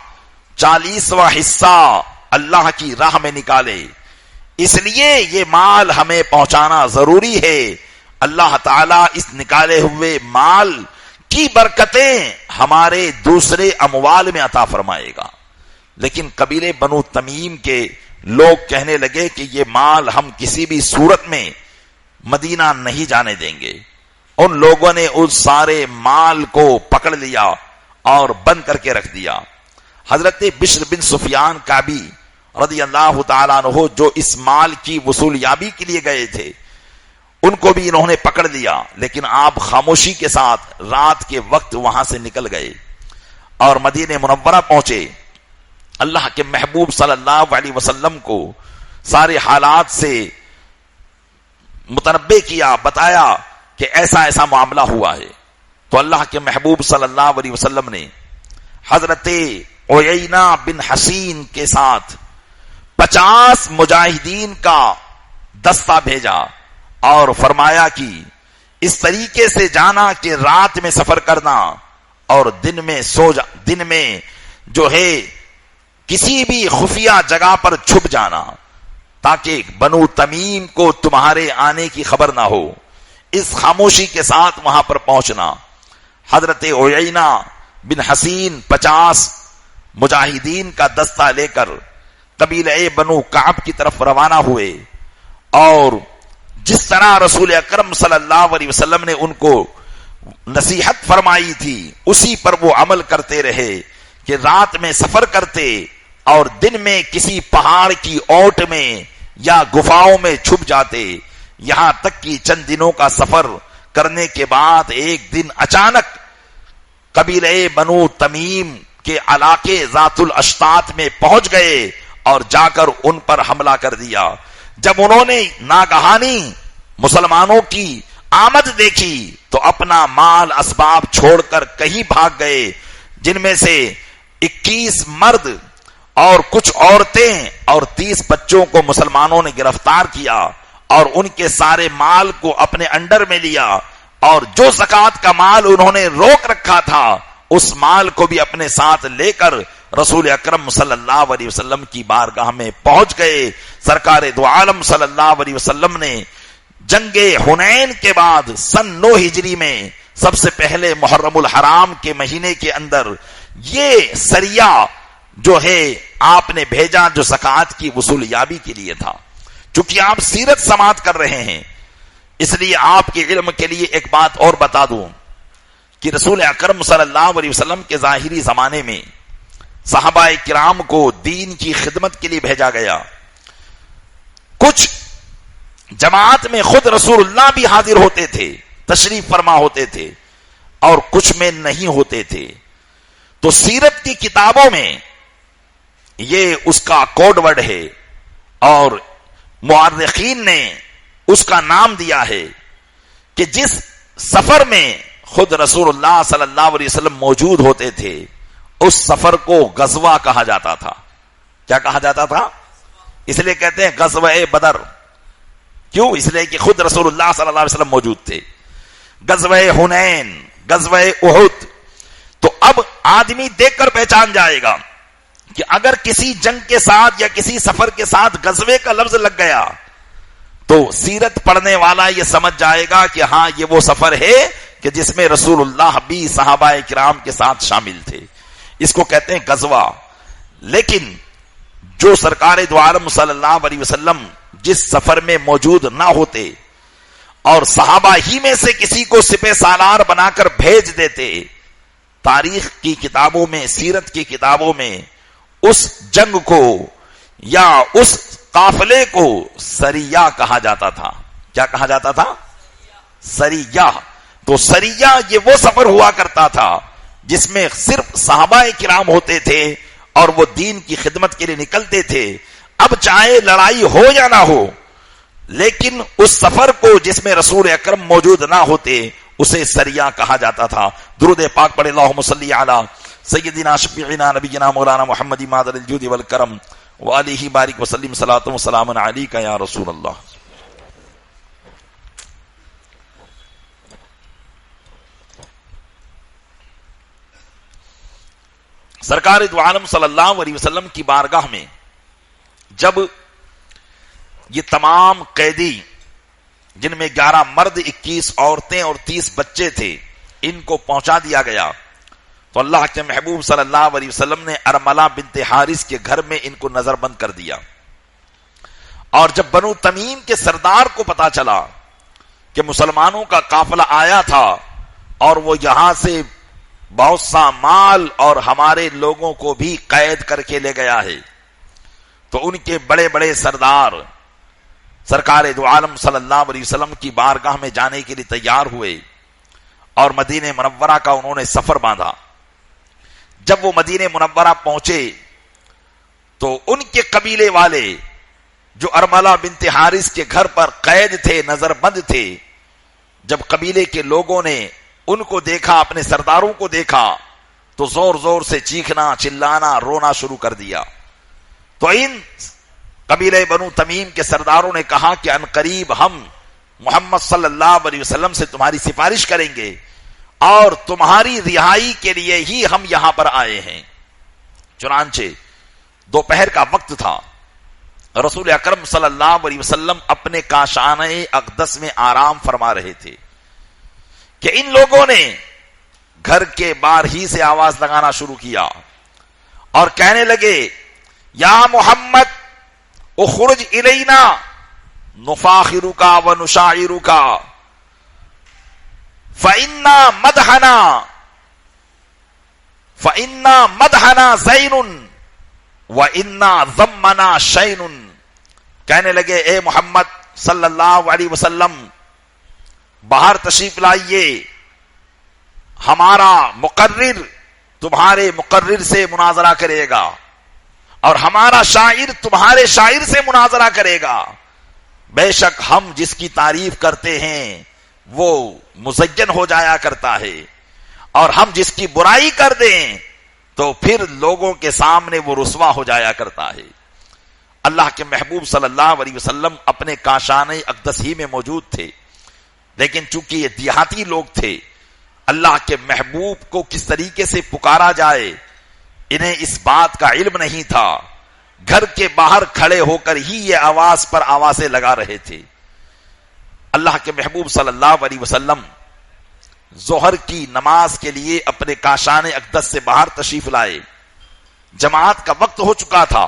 40واں حصہ اللہ کی راہ میں نکالے، اس لیے یہ مال ہمیں پہنچانا ضروری ہے. اللہ تعالیٰ اس نکالے ہوئے مال کی برکتیں ہمارے دوسرے اموال میں عطا فرمائے گا. لیکن قبیلے بنو تمیم کے لوگ کہنے لگے کہ یہ مال ہم کسی بھی صورت میں مدینہ نہیں جانے دیں گے. ان لوگوں نے اس سارے مال کو پکڑ لیا اور بند کر کے رکھ دیا. حضرت بشر بن سفیان کعبی رضی اللہ تعالیٰ عنہ جو اس مال کی وصول یابی کے لیے گئے تھے ان کو بھی انہوں نے پکڑ لیا، لیکن آپ خاموشی کے ساتھ رات کے وقت وہاں سے نکل گئے اور مدینہ منورہ پہنچے. اللہ کے محبوب صلی اللہ علیہ وسلم کو سارے حالات سے متنبع کیا، بتایا کہ ایسا ایسا معاملہ ہوا ہے. تو اللہ کے محبوب صلی اللہ علیہ وسلم نے حضرت عیینہ بن حسین کے ساتھ 50 مجاہدین کا دستہ بھیجا اور فرمایا کہ اس طریقے سے جانا کہ رات میں سفر کرنا اور دن میں جو ہے کسی بھی خفیہ جگہ پر چھپ جانا تاکہ بنو تمیم کو تمہارے آنے کی خبر نہ ہو. اس خاموشی کے ساتھ وہاں پر پہنچنا. حضرت عیینہ بن حسین 50 مجاہدین کا دستہ لے کر قبیلہ بنو کعب کی طرف روانہ ہوئے اور جس طرح رسول اکرم صلی اللہ علیہ وسلم نے ان کو نصیحت فرمائی تھی اسی پر وہ عمل کرتے رہے کہ رات میں سفر کرتے اور دن میں کسی پہاڑ کی اوٹ میں یا گفاؤں میں چھپ جاتے. یہاں تک کہ چند دنوں کا سفر کرنے کے بعد ایک دن اچانک قبیلہ بنو تمیم کے علاقے ذات الاشتات میں پہنچ گئے اور جا کر ان پر حملہ کر دیا. جب انہوں نے ناگہانی مسلمانوں کی آمد دیکھی تو اپنا مال اسباب چھوڑ کر کہیں بھاگ گئے، جن میں سے 21 مرد اور کچھ عورتیں اور 30 بچوں کو مسلمانوں نے گرفتار کیا اور ان کے سارے مال کو اپنے انڈر میں لیا اور جو زکوٰۃ کا مال انہوں نے روک رکھا تھا اس مال کو بھی اپنے ساتھ لے کر رسول اکرم صلی اللہ علیہ وسلم کی بارگاہ میں پہنچ گئے. سرکار دو عالم صلی اللہ علیہ وسلم نے جنگ حنین کے بعد سن 9 ہجری میں سب سے پہلے محرم الحرام کے مہینے کے اندر یہ سریہ جو ہے آپ نے بھیجا جو زکوٰۃ کی وصول یابی کے لیے تھا. چونکہ آپ سیرت سماعت کر رہے ہیں اس لیے آپ کے علم کے لیے ایک بات اور بتا دوں کہ رسول اکرم صلی اللہ علیہ وسلم کے ظاہری زمانے میں صحابہ کرام کو دین کی خدمت کے لیے بھیجا گیا. کچھ جماعت میں خود رسول اللہ بھی حاضر ہوتے تھے، تشریف فرما ہوتے تھے اور کچھ میں نہیں ہوتے تھے. تو سیرت کی کتابوں میں یہ اس کا کوڈ ورڈ ہے اور مؤرخین نے اس کا نام دیا ہے کہ جس سفر میں خود رسول اللہ صلی اللہ علیہ وسلم موجود ہوتے تھے اس سفر کو غزوہ کہا جاتا تھا. کیا کہا جاتا تھا؟ اس لیے کہتے ہیں غزوہ بدر. کیوں؟ اس لیے کہ خود رسول اللہ صلی اللہ علیہ وسلم موجود تھے. غزوہ حنین، غزوہ احد. تو اب آدمی دیکھ کر پہچان جائے گا کہ اگر کسی جنگ کے ساتھ یا کسی سفر کے ساتھ غزوے کا لفظ لگ گیا تو سیرت پڑھنے والا یہ سمجھ جائے گا کہ ہاں یہ وہ سفر ہے کہ جس میں رسول اللہ بھی صحابہ کرام کے ساتھ شامل تھے. اس کو کہتے ہیں غزوہ. لیکن جو سرکار دو عالم صلی اللہ علیہ وسلم جس سفر میں موجود نہ ہوتے اور صحابہ ہی میں سے کسی کو سپہ سالار بنا کر بھیج دیتے، تاریخ کی کتابوں میں، سیرت کی کتابوں میں اس جنگ کو یا اس قافلے کو سریہ کہا جاتا تھا. کیا کہا جاتا تھا؟ سریہ. تو سریہ یہ وہ سفر ہوا کرتا تھا جس میں صرف صحابہ کرام ہوتے تھے اور وہ دین کی خدمت کے لیے نکلتے تھے. اب چاہے لڑائی ہو یا نہ ہو، لیکن اس سفر کو جس میں رسول اکرم موجود نہ ہوتے اسے سریہ کہا جاتا تھا. درود پاک پڑھے اللہم صلی علی سیدنا شفیعنا نبینا مولانا محمد مادر الجود والکرم وآلہ بارک وسلم صلاۃ و سلام علیک یا رسول اللہ. سرکار دو عالم صلی اللہ علیہ وسلم کی بارگاہ میں جب یہ تمام قیدی جن میں 11 مرد، 21 عورتیں اور 30 بچے تھے ان کو پہنچا دیا گیا تو اللہ کے محبوب صلی اللہ علیہ وسلم نے ارملہ بنت حارث کے گھر میں ان کو نظر بند کر دیا. اور جب بنو تمیم کے سردار کو پتا چلا کہ مسلمانوں کا قافلہ آیا تھا اور وہ یہاں سے بہت سا مال اور ہمارے لوگوں کو بھی قید کر کے لے گیا ہے، تو ان کے بڑے بڑے سردار سرکار دو عالم صلی اللہ علیہ وسلم کی بارگاہ میں جانے کے لیے تیار ہوئے اور مدینہ منورہ کا انہوں نے سفر باندھا. جب وہ مدینہ منورہ پہنچے تو ان کے قبیلے والے جو ارملہ بنت حارث کے گھر پر قید تھے، نظر بند تھے، جب قبیلے کے لوگوں نے ان کو دیکھا، اپنے سرداروں کو دیکھا تو زور زور سے چیخنا، چلانا، رونا شروع کر دیا. تو ان قبیلے بنو تمیم کے سرداروں نے کہا کہ ان قریب ہم محمد صلی اللہ علیہ وسلم سے تمہاری سفارش کریں گے اور تمہاری رہائی کے لیے ہی ہم یہاں پر آئے ہیں. چنانچہ دوپہر کا وقت تھا، رسول اکرم صلی اللہ علیہ وسلم اپنے کاشانہ اقدس میں آرام فرما رہے تھے کہ ان لوگوں نے گھر کے باہر ہی سے آواز لگانا شروع کیا اور کہنے لگے یا محمد اخرج الینا نفاخرک ونشاعرک فإنا مدحنا زین وإنا ذمنا شین. کہنے لگے اے محمد صلی اللہ علیہ وسلم باہر تشریف لائیے، ہمارا مقرر تمہارے مقرر سے مناظرہ کرے گا اور ہمارا شاعر تمہارے شاعر سے مناظرہ کرے گا. بے شک ہم جس کی تعریف کرتے ہیں وہ مزین ہو جایا کرتا ہے اور ہم جس کی برائی کر دیں تو پھر لوگوں کے سامنے وہ رسوا ہو جایا کرتا ہے. اللہ کے محبوب صلی اللہ علیہ وسلم اپنے کاشانہ اقدس ہی میں موجود تھے، لیکن چونکہ یہ دیہاتی لوگ تھے، اللہ کے محبوب کو کس طریقے سے پکارا جائے انہیں اس بات کا علم نہیں تھا. گھر کے باہر کھڑے ہو کر ہی یہ آواز پر آوازیں لگا رہے تھے. اللہ کے محبوب صلی اللہ علیہ وسلم ظہر کی نماز کے لیے اپنے کاشان اقدس سے باہر تشریف لائے. جماعت کا وقت ہو چکا تھا.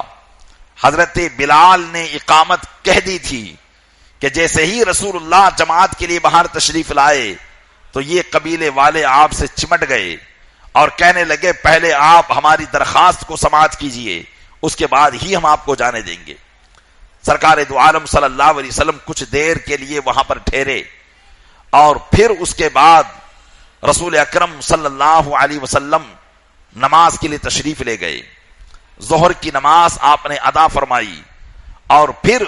حضرت بلال نے اقامت کہہ دی تھی کہ جیسے ہی رسول اللہ جماعت کے لیے باہر تشریف لائے تو یہ قبیلے والے آپ سے چمٹ گئے اور کہنے لگے پہلے آپ ہماری درخواست کو سماعت کیجئے، اس کے بعد ہی ہم آپ کو جانے دیں گے. سرکار دو عالم صلی اللہ علیہ وسلم کچھ دیر کے لیے وہاں پر ٹھہرے اور پھر اس کے بعد رسول اکرم صلی اللہ علیہ وسلم نماز کے لیے تشریف لے گئے. ظہر کی نماز آپ نے ادا فرمائی اور پھر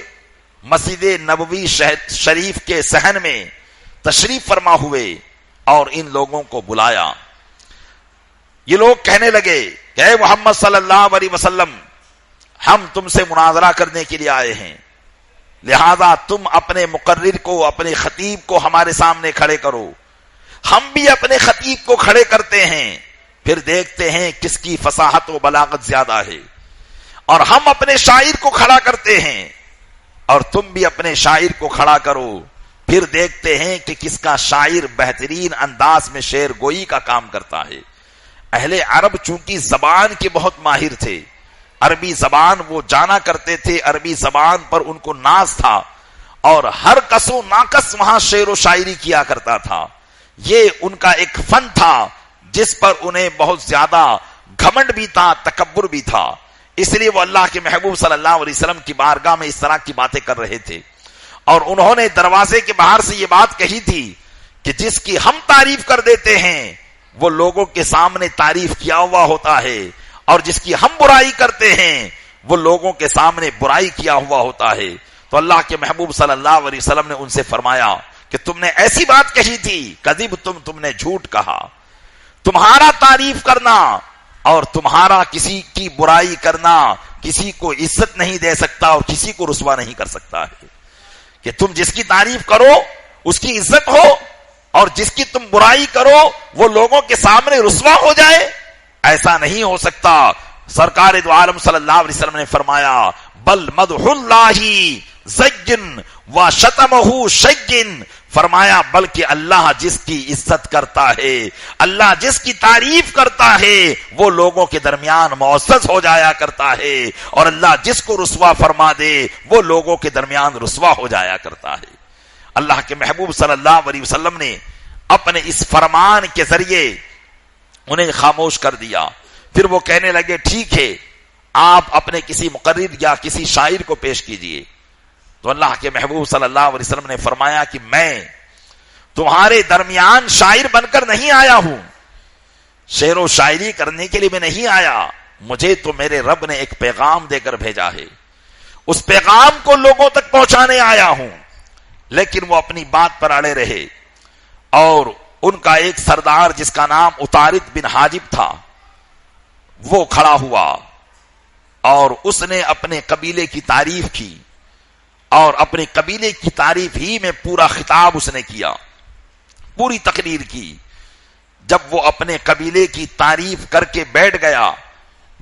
مسجد نبوی شریف کے صحن میں تشریف فرما ہوئے اور ان لوگوں کو بلایا. یہ لوگ کہنے لگے کہ اے محمد صلی اللہ علیہ وسلم، ہم تم سے مناظرہ کرنے کے لیے آئے ہیں، لہذا تم اپنے مقرر کو، اپنے خطیب کو ہمارے سامنے کھڑے کرو. ہم بھی اپنے خطیب کو کھڑے کرتے ہیں، پھر دیکھتے ہیں کس کی فصاحت و بلاغت زیادہ ہے. اور ہم اپنے شاعر کو کھڑا کرتے ہیں اور تم بھی اپنے شاعر کو کھڑا کرو، پھر دیکھتے ہیں کہ کس کا شاعر بہترین انداز میں شعر گوئی کا کام کرتا ہے. اہل عرب چونکہ زبان کے بہت ماہر تھے، عربی زبان وہ جانا کرتے تھے، عربی زبان پر ان کو ناز تھا اور ہر کس و ناقص وہاں شعر و شاعری کیا کرتا تھا. یہ ان کا ایک فن تھا جس پر انہیں بہت زیادہ گھمنڈ بھی تھا، تکبر بھی تھا. اس لیے وہ اللہ کے محبوب صلی اللہ علیہ وسلم کی بارگاہ میں اس طرح کی باتیں کر رہے تھے. اور انہوں نے دروازے کے باہر سے یہ بات کہی تھی کہ جس کی ہم تعریف کر دیتے ہیں وہ لوگوں کے سامنے تعریف کیا ہوا ہوتا ہے، اور جس کی ہم برائی کرتے ہیں وہ لوگوں کے سامنے برائی کیا ہوا ہوتا ہے. تو اللہ کے محبوب صلی اللہ علیہ وسلم نے ان سے فرمایا کہ تم نے ایسی بات کہی تھی، کذب تم نے جھوٹ کہا. تمہارا تعریف کرنا اور تمہارا کسی کی برائی کرنا کسی کو عزت نہیں دے سکتا اور کسی کو رسوا نہیں کر سکتا ہے. کہ تم جس کی تعریف کرو اس کی عزت ہو اور جس کی تم برائی کرو وہ لوگوں کے سامنے رسوا ہو جائے، ایسا نہیں ہو سکتا. سرکار دو عالم صلی اللہ علیہ وسلم نے فرمایا بل مدح اللہ زین و شتمہ شین، فرمایا بلکہ اللہ جس کی عزت کرتا ہے، اللہ جس کی تعریف کرتا ہے وہ لوگوں کے درمیان معزز ہو جایا کرتا ہے، اور اللہ جس کو رسوا فرما دے وہ لوگوں کے درمیان رسوا ہو جایا کرتا ہے. اللہ کے محبوب صلی اللہ علیہ وسلم نے اپنے اس فرمان کے ذریعے انہیں خاموش کر دیا. پھر وہ کہنے لگے ٹھیک ہے، آپ اپنے کسی مقرر یا کسی شاعر کو پیش کیجئے. تو اللہ کے محبوب صلی اللہ علیہ وسلم نے فرمایا کہ میں تمہارے درمیان شاعر بن کر نہیں آیا ہوں، شعر و شاعری کرنے کے لیے میں نہیں آیا، مجھے تو میرے رب نے ایک پیغام دے کر بھیجا ہے، اس پیغام کو لوگوں تک پہنچانے آیا ہوں. لیکن وہ اپنی بات پر اڑے رہے اور ان کا ایک سردار جس کا نام اتارد بن حاجب تھا وہ کھڑا ہوا اور اس نے اپنے قبیلے کی تعریف کی، اور اپنے قبیلے کی تعریف ہی میں پورا خطاب اس نے کیا، پوری تقریر کی. جب وہ اپنے قبیلے کی تعریف کر کے بیٹھ گیا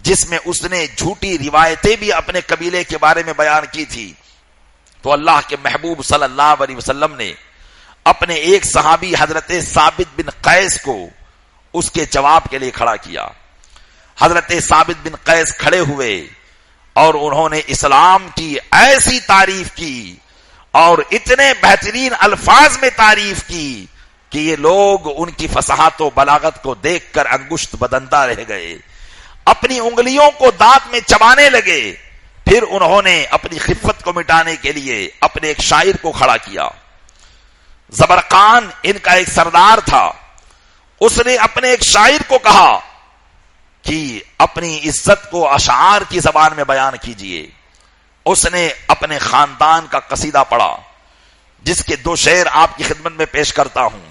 جس میں اس نے جھوٹی روایتیں بھی اپنے قبیلے کے بارے میں بیان کی تھی، تو اللہ کے محبوب صلی اللہ علیہ وسلم نے اپنے ایک صحابی حضرت ثابت بن قیس کو اس کے جواب کے لیے کھڑا کیا. حضرت ثابت بن قیس کھڑے ہوئے اور انہوں نے اسلام کی ایسی تعریف کی اور اتنے بہترین الفاظ میں تعریف کی کہ یہ لوگ ان کی فصاحت و بلاغت کو دیکھ کر انگشت بدندہ رہ گئے، اپنی انگلیوں کو دانت میں چبانے لگے. پھر انہوں نے اپنی خفت کو مٹانے کے لیے اپنے ایک شاعر کو کھڑا کیا. زبرقان ان کا ایک سردار تھا، اس نے اپنے ایک شاعر کو کہا کہ اپنی عزت کو اشعار کی زبان میں بیان کیجئے. اس نے اپنے خاندان کا قصیدہ پڑھا جس کے 2 شعر آپ کی خدمت میں پیش کرتا ہوں.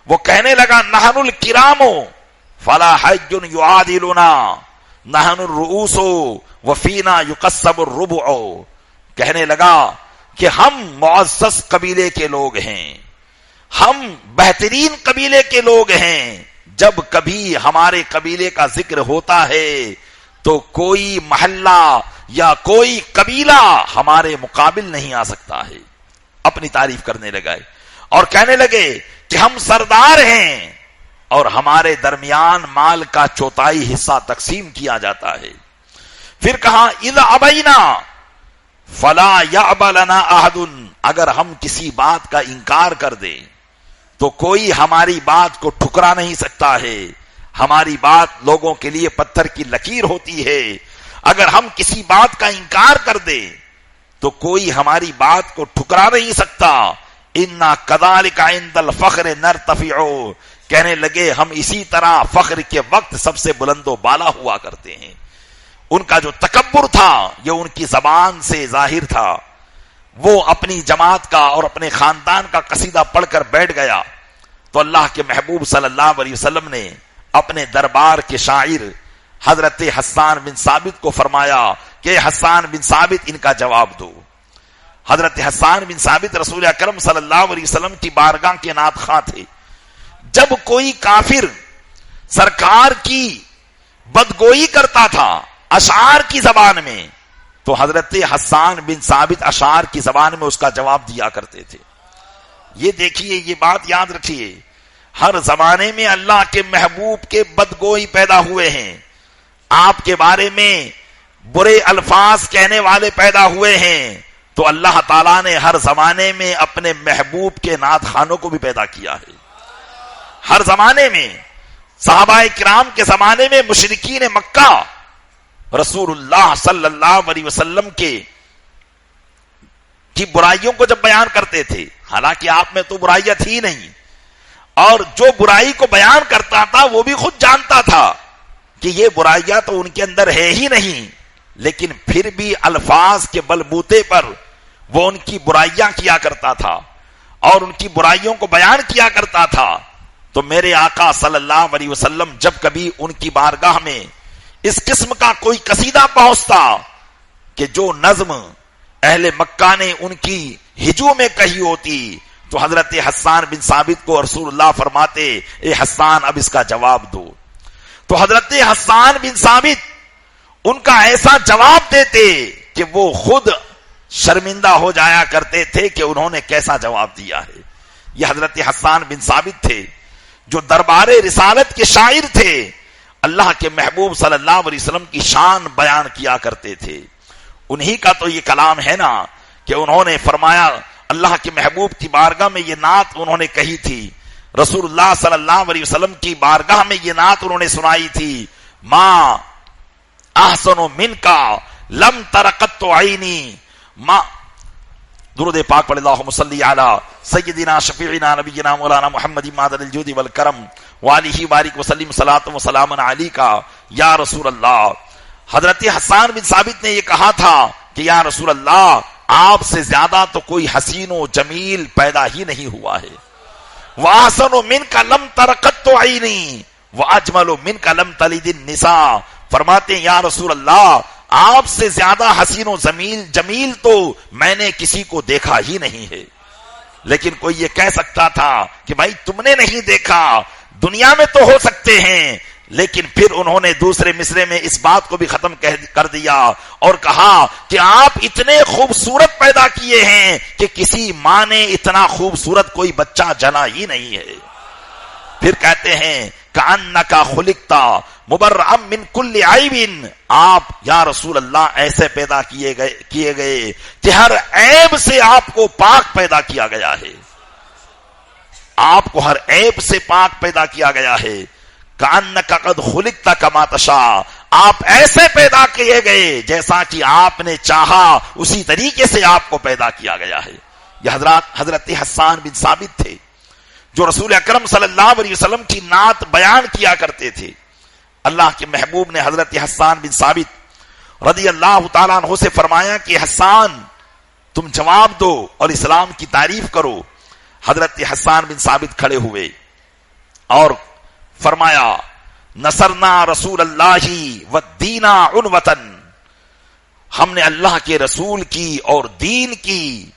وہ کہنے لگا نحن الکرام فلا حج یعادلنا، نحن الرؤوس وفینا یقسم الربع. کہنے لگا کہ ہم معزز قبیلے کے لوگ ہیں، ہم بہترین قبیلے کے لوگ ہیں. جب کبھی ہمارے قبیلے کا ذکر ہوتا ہے تو کوئی محلہ یا کوئی قبیلہ ہمارے مقابل نہیں آ سکتا ہے. اپنی تعریف کرنے لگے اور کہنے لگے کہ ہم سردار ہیں اور ہمارے درمیان مال کا 4 حصہ تقسیم کیا جاتا ہے. پھر کہا اذا ابینا فلا یأب لنا احد، اگر ہم کسی بات کا انکار کر دیں تو کوئی ہماری بات کو ٹھکرا نہیں سکتا ہے. ہماری بات لوگوں کے لیے پتھر کی لکیر ہوتی ہے، اگر ہم کسی بات کا انکار کر دیں تو کوئی ہماری بات کو ٹھکرا نہیں سکتا. انا کذالک عند الفخر نرتفع، کہنے لگے ہم اسی طرح فخر کے وقت سب سے بلند و بالا ہوا کرتے ہیں. ان کا جو تکبر تھا یہ ان کی زبان سے ظاہر تھا. وہ اپنی جماعت کا اور اپنے خاندان کا قصیدہ پڑھ کر بیٹھ گیا تو اللہ کے محبوب صلی اللہ علیہ وسلم نے اپنے دربار کے شاعر حضرت حسان بن ثابت کو فرمایا کہ حسان بن ثابت ان کا جواب دو. حضرت حسان بن ثابت رسول اکرم صلی اللہ علیہ وسلم کی بارگاہ کے نعت خواں تھے. جب کوئی کافر سرکار کی بدگوئی کرتا تھا اشعار کی زبان میں تو حضرت حسان بن ثابت اشعار کی زبان میں اس کا جواب دیا کرتے تھے. یہ دیکھیے، یہ بات یاد رکھیے، ہر زمانے میں اللہ کے محبوب کے بدگوئی پیدا ہوئے ہیں، آپ کے بارے میں برے الفاظ کہنے والے پیدا ہوئے ہیں، تو اللہ تعالیٰ نے ہر زمانے میں اپنے محبوب کے نعت خوانوں کو بھی پیدا کیا ہے. ہر زمانے میں صحابہ کرام کے زمانے میں مشرکین مکہ رسول اللہ صلی اللہ علیہ وسلم کی برائیوں کو جب بیان کرتے تھے، حالانکہ آپ میں تو برائیاں تھی نہیں، اور جو برائی کو بیان کرتا تھا وہ بھی خود جانتا تھا کہ یہ برائیاں تو ان کے اندر ہے ہی نہیں، لیکن پھر بھی الفاظ کے بلبوتے پر وہ ان کی برائیاں کیا کرتا تھا اور ان کی برائیوں کو بیان کیا کرتا تھا. تو میرے آقا صلی اللہ علیہ وسلم جب کبھی ان کی بارگاہ میں اس قسم کا کوئی قصیدہ پہنچتا کہ جو نظم اہل مکہ نے ان کی ہجو میں کہی ہوتی تو حضرت حسان بن ثابت کو رسول اللہ فرماتے اے حسان اب اس کا جواب دو. تو حضرت حسان بن ثابت ان کا ایسا جواب دیتے کہ وہ خود شرمندہ ہو جایا کرتے تھے کہ انہوں نے کیسا جواب دیا ہے. یہ حضرت حسان بن ثابت تھے جو دربار رسالت کے شاعر تھے، اللہ کے محبوب صلی اللہ علیہ وسلم کی شان بیان کیا کرتے تھے. انہی کا تو یہ کلام ہے نا کہ انہوں نے فرمایا، اللہ کے محبوب کی بارگاہ میں یہ نعت انہوں نے کہی تھی، رسول اللہ صلی اللہ علیہ وسلم کی بارگاہ میں یہ نعت انہوں نے سنائی تھی، ما احسن منکا لم ترقت عینی. ما درود پاک پڑھ اللہم صلی علی سیدنا شفیعنا نبینا مولانا محمد معدن الجود والکرم وآلہ بارک وسلم صلاۃ و سلام علیکا یا رسول اللہ. حضرت حسان بن ثابت نے یہ کہا تھا کہ یا رسول اللہ آپ سے زیادہ تو کوئی حسین و جمیل پیدا ہی نہیں ہوا ہے. وَأَحْسَنُ مِنْكَ لَمْ تَرْقَتُّ عَيْنِي وَأَجْمَلُ مِنْكَ لَمْ تَلِدِ النِّسَاء. فرماتے ہیں یا رسول اللہ آپ سے زیادہ حسین و جمیل تو میں نے کسی کو دیکھا ہی نہیں ہے. لیکن کوئی یہ کہہ سکتا تھا کہ بھائی تم نے نہیں دیکھا، دنیا میں تو ہو سکتے ہیں، لیکن پھر انہوں نے دوسرے مصرے میں اس بات کو بھی ختم کر دیا اور کہا کہ آپ اتنے خوبصورت پیدا کیے ہیں کہ کسی ماں نے اتنا خوبصورت کوئی بچہ جنا ہی نہیں ہے. پھر کہتے ہیں کأنک خلقت مبرئا من کل عیب. آپ یا رسول اللہ ایسے پیدا کیے گئے کہ ہر عیب سے آپ کو پاک پیدا کیا گیا ہے. آپ کو ہر عیب سے پاک پیدا کیا گیا ہے. کأنک قد خلقت کما تشاء. آپ ایسے پیدا کیے گئے جیسا کہ آپ نے چاہا اسی طریقے سے آپ کو پیدا کیا گیا ہے. یہ حضرت حسان بن ثابت تھے جو رسول اکرم صلی اللہ علیہ وسلم کی نعت بیان کیا کرتے تھے. اللہ کے محبوب نے حضرت حسان بن ثابت رضی اللہ تعالیٰ عنہ سے فرمایا کہ حسان تم جواب دو اور اسلام کی تعریف کرو. حضرت حسان بن ثابت کھڑے ہوئے اور فرمایا نصرنا رسول اللہ والدین عنوتن. ہم نے اللہ کے رسول کی اور دین کی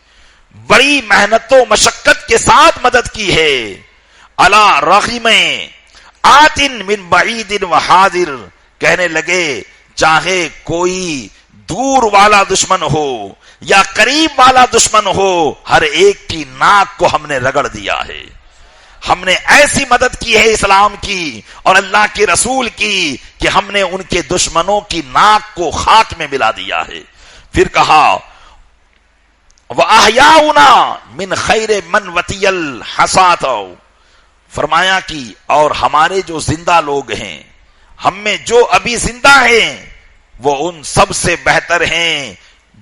بڑی محنت و مشقت کے ساتھ مدد کی ہے. علی رغم آتن من بعید و حاضر. کہنے لگے چاہے کوئی دور والا دشمن ہو یا قریب والا دشمن ہو، ہر ایک کی ناک کو ہم نے رگڑ دیا ہے. ہم نے ایسی مدد کی ہے اسلام کی اور اللہ کے رسول کی کہ ہم نے ان کے دشمنوں کی ناک کو خاک میں ملا دیا ہے. پھر کہا وَأَحْيَاؤُنَا مِنْ خَيْرِ مَنْ وَتِيَ الْحَسَاتَ. فرمایا کہ اور ہمارے جو زندہ لوگ ہیں، ہم میں جو ابھی زندہ ہیں، وہ ان سب سے بہتر ہیں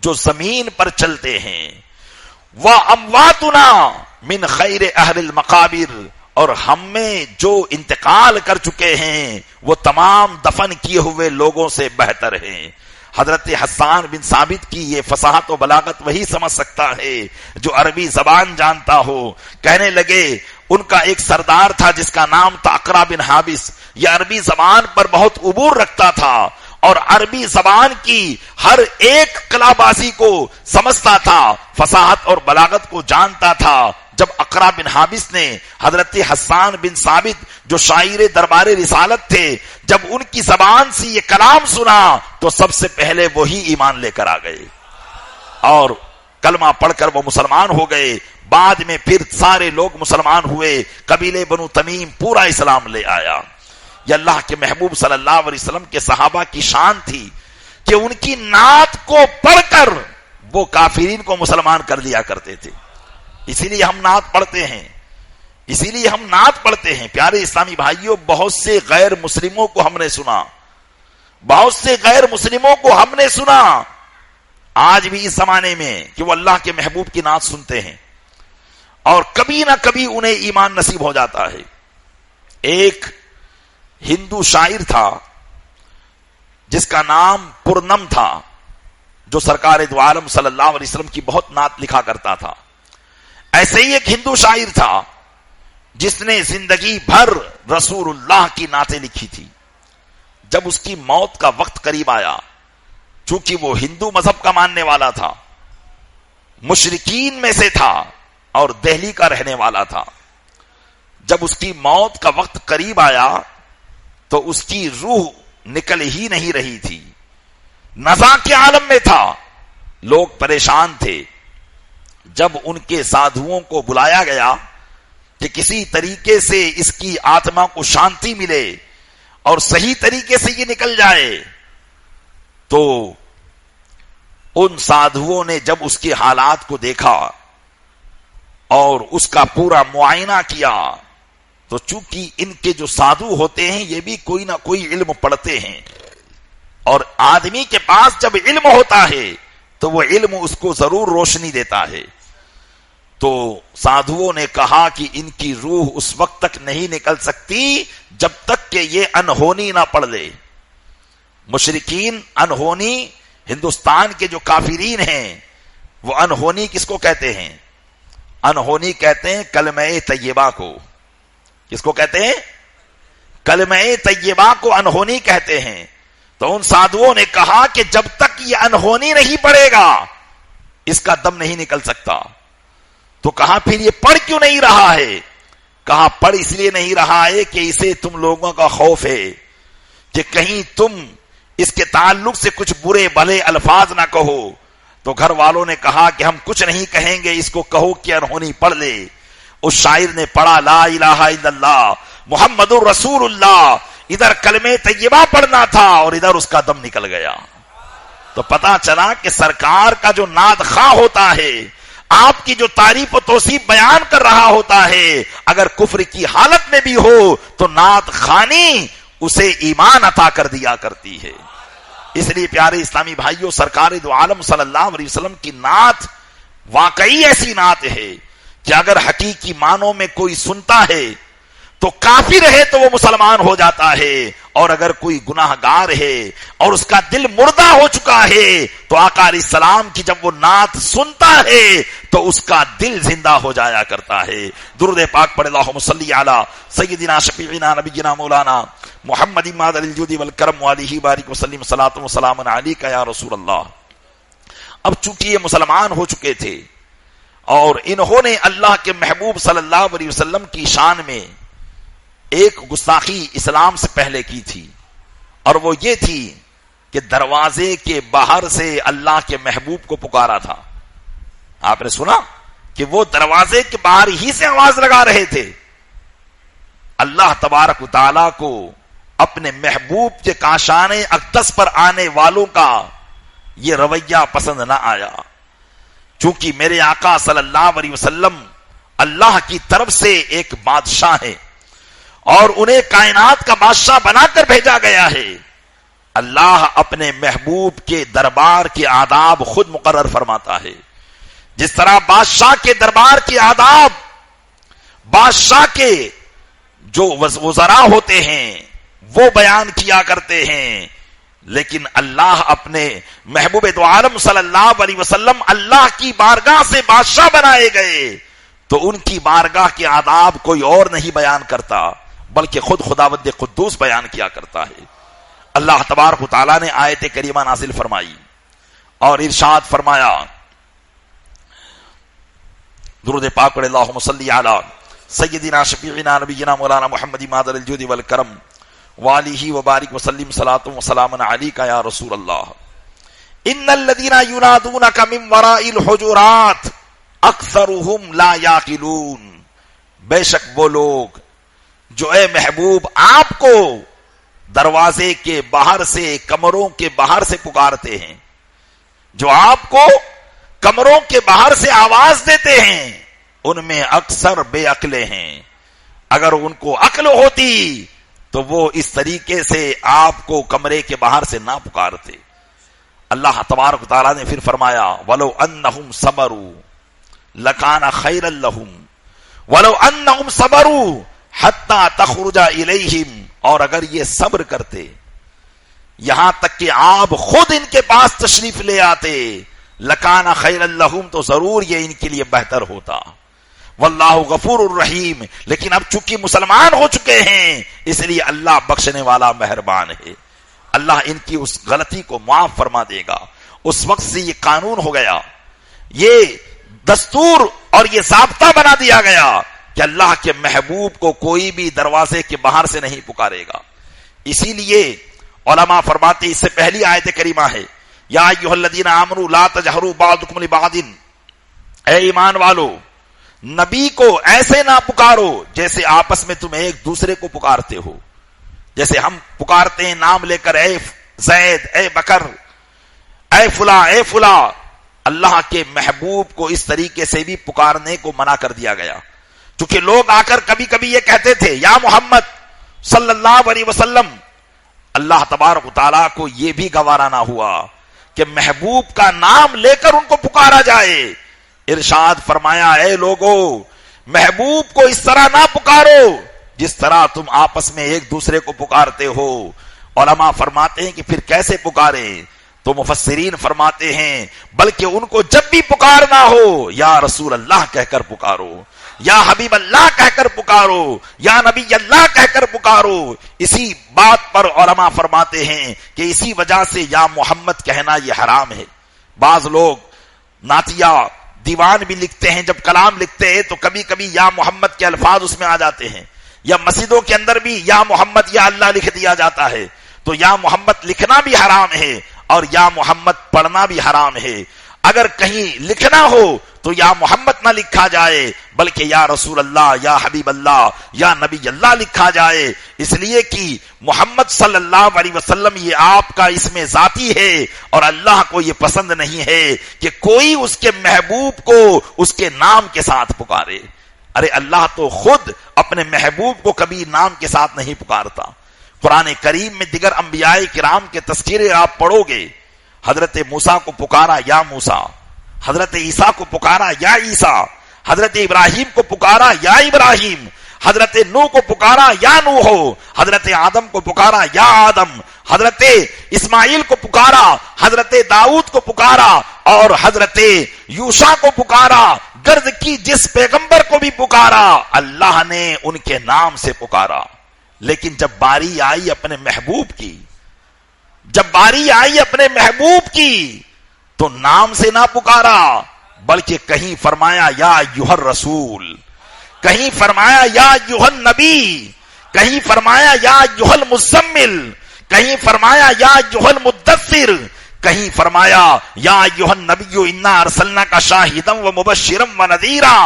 جو زمین پر چلتے ہیں. وَأَمْوَاتُنَا مِنْ خَيْرِ أَهْلِ الْمَقَابِرِ. اور ہم میں جو انتقال کر چکے ہیں وہ تمام دفن کیے ہوئے لوگوں سے بہتر ہیں. حضرت حسان بن ثابت کی یہ فصاحت و بلاغت وہی سمجھ سکتا ہے جو عربی زبان جانتا ہو. کہنے لگے ان کا ایک سردار تھا جس کا نام تھا اقرا بن حابس. یہ عربی زبان پر بہت عبور رکھتا تھا اور عربی زبان کی ہر ایک قلع بازی کو سمجھتا تھا, فصاحت اور بلاغت کو جانتا تھا. جب اقرا بن حابس نے حضرت حسان بن ثابت جو شاعر دربار رسالت تھے, جب ان کی زبان سے یہ کلام سنا تو سب سے پہلے وہی ایمان لے کر آ گئے اور کلمہ پڑھ کر وہ مسلمان ہو گئے. بعد میں پھر سارے لوگ مسلمان ہوئے, قبیلے بنو تمیم پورا اسلام لے آیا. یہ اللہ کے محبوب صلی اللہ علیہ وسلم کے صحابہ کی شان تھی کہ ان کی نعت کو پڑھ کر وہ کافرین کو مسلمان کر لیا کرتے تھے. اسی لیے ہم نعت پڑھتے ہیں, اسی لیے ہم نعت پڑھتے ہیں. پیارے اسلامی بھائیوں, بہت سے غیر مسلموں کو ہم نے سنا, بہت سے غیر مسلموں کو ہم نے سنا آج بھی اس زمانے میں کہ وہ اللہ کے محبوب کی نعت سنتے ہیں اور کبھی نہ کبھی انہیں ایمان نصیب ہو جاتا ہے. ایک ہندو شاعر تھا جس کا نام پورنم تھا, جو سرکار دو عالم صلی اللہ علیہ وسلم کی بہت نعت لکھا کرتا تھا. ایسے ہی ایک ہندو شاعر تھا جس نے زندگی بھر رسول اللہ کی نعتیں لکھی تھی. جب اس کی موت کا وقت قریب آیا, چونکہ وہ ہندو مذہب کا ماننے والا تھا, مشرکین میں سے تھا اور دہلی کا رہنے والا تھا, جب اس کی موت کا وقت قریب آیا تو اس کی روح نکل ہی نہیں رہی تھی, نزا کے عالم میں تھا, لوگ پریشان تھے. جب ان کے سادھوؤں کو بلایا گیا کہ کسی طریقے سے اس کی آتما کو شانتی ملے اور صحیح طریقے سے یہ نکل جائے, تو ان سادھوؤں نے جب اس کے حالات کو دیکھا اور اس کا پورا معائنہ کیا, تو چونکہ ان کے جو سادھو ہوتے ہیں یہ بھی کوئی نہ کوئی علم پڑھتے ہیں, اور آدمی کے پاس جب علم ہوتا ہے تو وہ علم اس کو ضرور روشنی دیتا ہے. تو سادھوؤں نے کہا کہ ان کی روح اس وقت تک نہیں نکل سکتی جب تک کہ یہ انہونی نہ پڑھ لے. مشرکین انہونی, ہندوستان کے جو کافرین ہیں وہ انہونی کس کو کہتے ہیں؟ انہونی کہتے ہیں کلمہ طیبہ کو. کس کو کہتے ہیں؟ کلمہ طیبہ کو انہونی کہتے ہیں. تو ان سادھوؤں نے کہا کہ جب تک یہ انہونی نہیں پڑھے گا اس کا دم نہیں نکل سکتا. تو کہا پھر یہ پڑھ کیوں نہیں رہا ہے؟ کہا پڑھ اس لیے نہیں رہا ہے کہ اسے تم لوگوں کا خوف ہے کہ کہیں تم اس کے تعلق سے کچھ برے بھلے الفاظ نہ کہو. تو گھر والوں نے کہا کہ ہم کچھ نہیں کہیں گے, اس کو کہو کہ انہونی پڑھ لے. اس شاعر نے پڑھا لا الہ الا اللہ محمد الرسول اللہ, ادھر کلمہ طیبہ پڑھنا تھا اور ادھر اس کا دم نکل گیا. تو پتا چلا کہ سرکار کا جو نعت خواہ ہوتا ہے, آپ کی جو تعریف و توصیف بیان کر رہا ہوتا ہے, اگر کفر کی حالت میں بھی ہو تو نعت خوانی اسے ایمان عطا کر دیا کرتی ہے. اس لیے پیارے اسلامی بھائیوں, سرکار دو عالم صلی اللہ علیہ وسلم کی نعت واقعی ایسی نعت ہے کہ اگر حقیقی معنوں میں کوئی سنتا ہے تو کافر ہے تو وہ مسلمان ہو جاتا ہے, اور اگر کوئی گناہ گار ہے اور اس کا دل مردہ ہو چکا ہے تو آقا علیہ السلام کی جب وہ نعت سنتا ہے تو اس کا دل زندہ ہو جایا کرتا ہے. درود پاک پڑھ اللہم صلی علی سیدنا شفیعنا نبینا مولانا محمد ماد الجود والکرم علیہ بارک وسلم صلاۃ و سلام علیک یا رسول اللہ. اب چونکہ یہ مسلمان ہو چکے تھے اور انہوں نے اللہ کے محبوب صلی اللہ علیہ وسلم کی شان میں ایک گستاخی اسلام سے پہلے کی تھی, اور وہ یہ تھی کہ دروازے کے باہر سے اللہ کے محبوب کو پکارا تھا. آپ نے سنا کہ وہ دروازے کے باہر ہی سے آواز لگا رہے تھے. اللہ تبارک و تعالیٰ کو اپنے محبوب کے کاشان اقدس پر آنے والوں کا یہ رویہ پسند نہ آیا, چونکہ میرے آقا صلی اللہ علیہ وسلم اللہ کی طرف سے ایک بادشاہ ہے اور انہیں کائنات کا بادشاہ بنا کر بھیجا گیا ہے. اللہ اپنے محبوب کے دربار کے آداب خود مقرر فرماتا ہے. جس طرح بادشاہ کے دربار کے آداب بادشاہ کے جو وزراء ہوتے ہیں وہ بیان کیا کرتے ہیں, لیکن اللہ اپنے محبوب دو عالم صلی اللہ علیہ وسلم اللہ کی بارگاہ سے بادشاہ بنائے گئے تو ان کی بارگاہ کے آداب کوئی اور نہیں بیان کرتا بلکہ خود خداوند قدوس بیان کیا کرتا ہے۔ اللہ تبارک و تعالیٰ نے آیت کریمہ نازل فرمائی اور ارشاد فرمایا، درود پاک پڑھے، اللہم صلی علی سیدنا شفیعنا نبینا مولانا محمد مادر الجود والکرم وآلہ وبارک وسلم صلاۃ و سلام علیک یا رسول اللہ۔ ان الذین ینادونک من وراء الحجرات اکثرهم لا یعقلون، بے شک وہ لوگ جو اے محبوب آپ کو دروازے کے باہر سے، کمروں کے باہر سے پکارتے ہیں، جو آپ کو کمروں کے باہر سے آواز دیتے ہیں، ان میں اکثر بے عقلے ہیں۔ اگر ان کو عقل ہوتی تو وہ اس طریقے سے آپ کو کمرے کے باہر سے نہ پکارتے۔ اللہ تبارک تعالیٰ نے پھر فرمایا، وَلَوْ أَنَّهُمْ صَبَرُوا لَكَانَ خَيْرًا لَهُمْ وَلَوْ أَنَّهُمْ صَبَرُوا حَتَّى تَخْرُجَ إِلَيْهِمْ، اور اگر یہ صبر کرتے یہاں تک کہ آپ خود ان کے پاس تشریف لے آتے، لَكَانَ خَيْرًا لَهُمْ، تو ضرور یہ ان کے لیے بہتر ہوتا۔ واللہ غفور الرحیم، لیکن اب چونکہ مسلمان ہو چکے ہیں اس لیے اللہ بخشنے والا مہربان ہے، اللہ ان کی اس غلطی کو معاف فرما دے گا۔ اس وقت سے یہ قانون ہو گیا، یہ دستور اور یہ ضابطہ بنا دیا گیا کہ اللہ کے محبوب کو کوئی بھی دروازے کے باہر سے نہیں پکارے گا۔ اسی لیے علماء فرماتے، اس سے پہلی آیت کریمہ ہے، یا ایھا الذین آمنوا لا تجہروا بعضکم لبعض، اے ایمان والو نبی کو ایسے نہ پکارو جیسے آپس میں تم ایک دوسرے کو پکارتے ہو، جیسے ہم پکارتے ہیں نام لے کر، اے زید، اے بکر، اے فلاں، اے فلاں۔ اللہ کے محبوب کو اس طریقے سے بھی پکارنے کو منع کر دیا گیا، چونکہ لوگ آ کر کبھی کبھی یہ کہتے تھے، یا محمد صلی اللہ علیہ وسلم۔ اللہ تبارک و تعالیٰ کو یہ بھی گوارا نہ ہوا کہ محبوب کا نام لے کر ان کو پکارا جائے۔ ارشاد فرمایا، اے لوگو محبوب کو اس طرح نہ پکارو جس طرح تم آپس میں ایک دوسرے کو پکارتے ہو۔ علماء فرماتے ہیں کہ پھر کیسے پکاریں؟ تو مفسرین فرماتے ہیں بلکہ ان کو جب بھی پکارنا ہو، یا رسول اللہ کہہ کر پکارو، یا حبیب اللہ کہہ کر پکارو، یا نبی اللہ کہہ کر پکارو۔ اسی بات پر علماء فرماتے ہیں کہ اسی وجہ سے یا محمد کہنا یہ حرام ہے۔ بعض لوگ نعتیہ دیوان بھی لکھتے ہیں، جب کلام لکھتے ہیں تو کبھی کبھی یا محمد کے الفاظ اس میں آ جاتے ہیں، یا مسجدوں کے اندر بھی یا محمد یا اللہ لکھ دیا جاتا ہے، تو یا محمد لکھنا بھی حرام ہے اور یا محمد پڑھنا بھی حرام ہے۔ اگر کہیں لکھنا ہو تو یا محمد نہ لکھا جائے بلکہ یا رسول اللہ، یا حبیب اللہ، یا نبی اللہ لکھا جائے، اس لیے کہ محمد صلی اللہ علیہ وسلم یہ آپ کا اسم ذاتی ہے اور اللہ کو یہ پسند نہیں ہے کہ کوئی اس کے محبوب کو اس کے نام کے ساتھ پکارے۔ ارے اللہ تو خود اپنے محبوب کو کبھی نام کے ساتھ نہیں پکارتا۔ قرآن کریم میں دیگر انبیاء کرام کے تذکرے آپ پڑھو گے، حضرت موسیٰ کو پکارا یا موسیٰ، حضرت عیسیٰ کو پکارا یا عیسیٰ، حضرت ابراہیم کو پکارا یا ابراہیم، حضرت نوح کو پکارا یا نوح، حضرت آدم کو پکارا یا آدم، حضرت اسماعیل کو پکارا، حضرت داؤد کو پکارا اور حضرت یوشع کو پکارا۔ گرد کی جس پیغمبر کو بھی پکارا اللہ نے ان کے نام سے پکارا۔ لیکن جب باری آئی اپنے محبوب کی، جب باری آئی اپنے محبوب کی تو نام سے نہ پکارا بلکہ کہیں فرمایا یا ایھا الرسول، کہیں فرمایا یا ایھا النبی، کہیں فرمایا یا ایھا المزمل، کہیں فرمایا یا ایھا المدثر، کہیں فرمایا یا ایھا النبی انا ارسلناک شاہدا ومبشرا ونذیرا،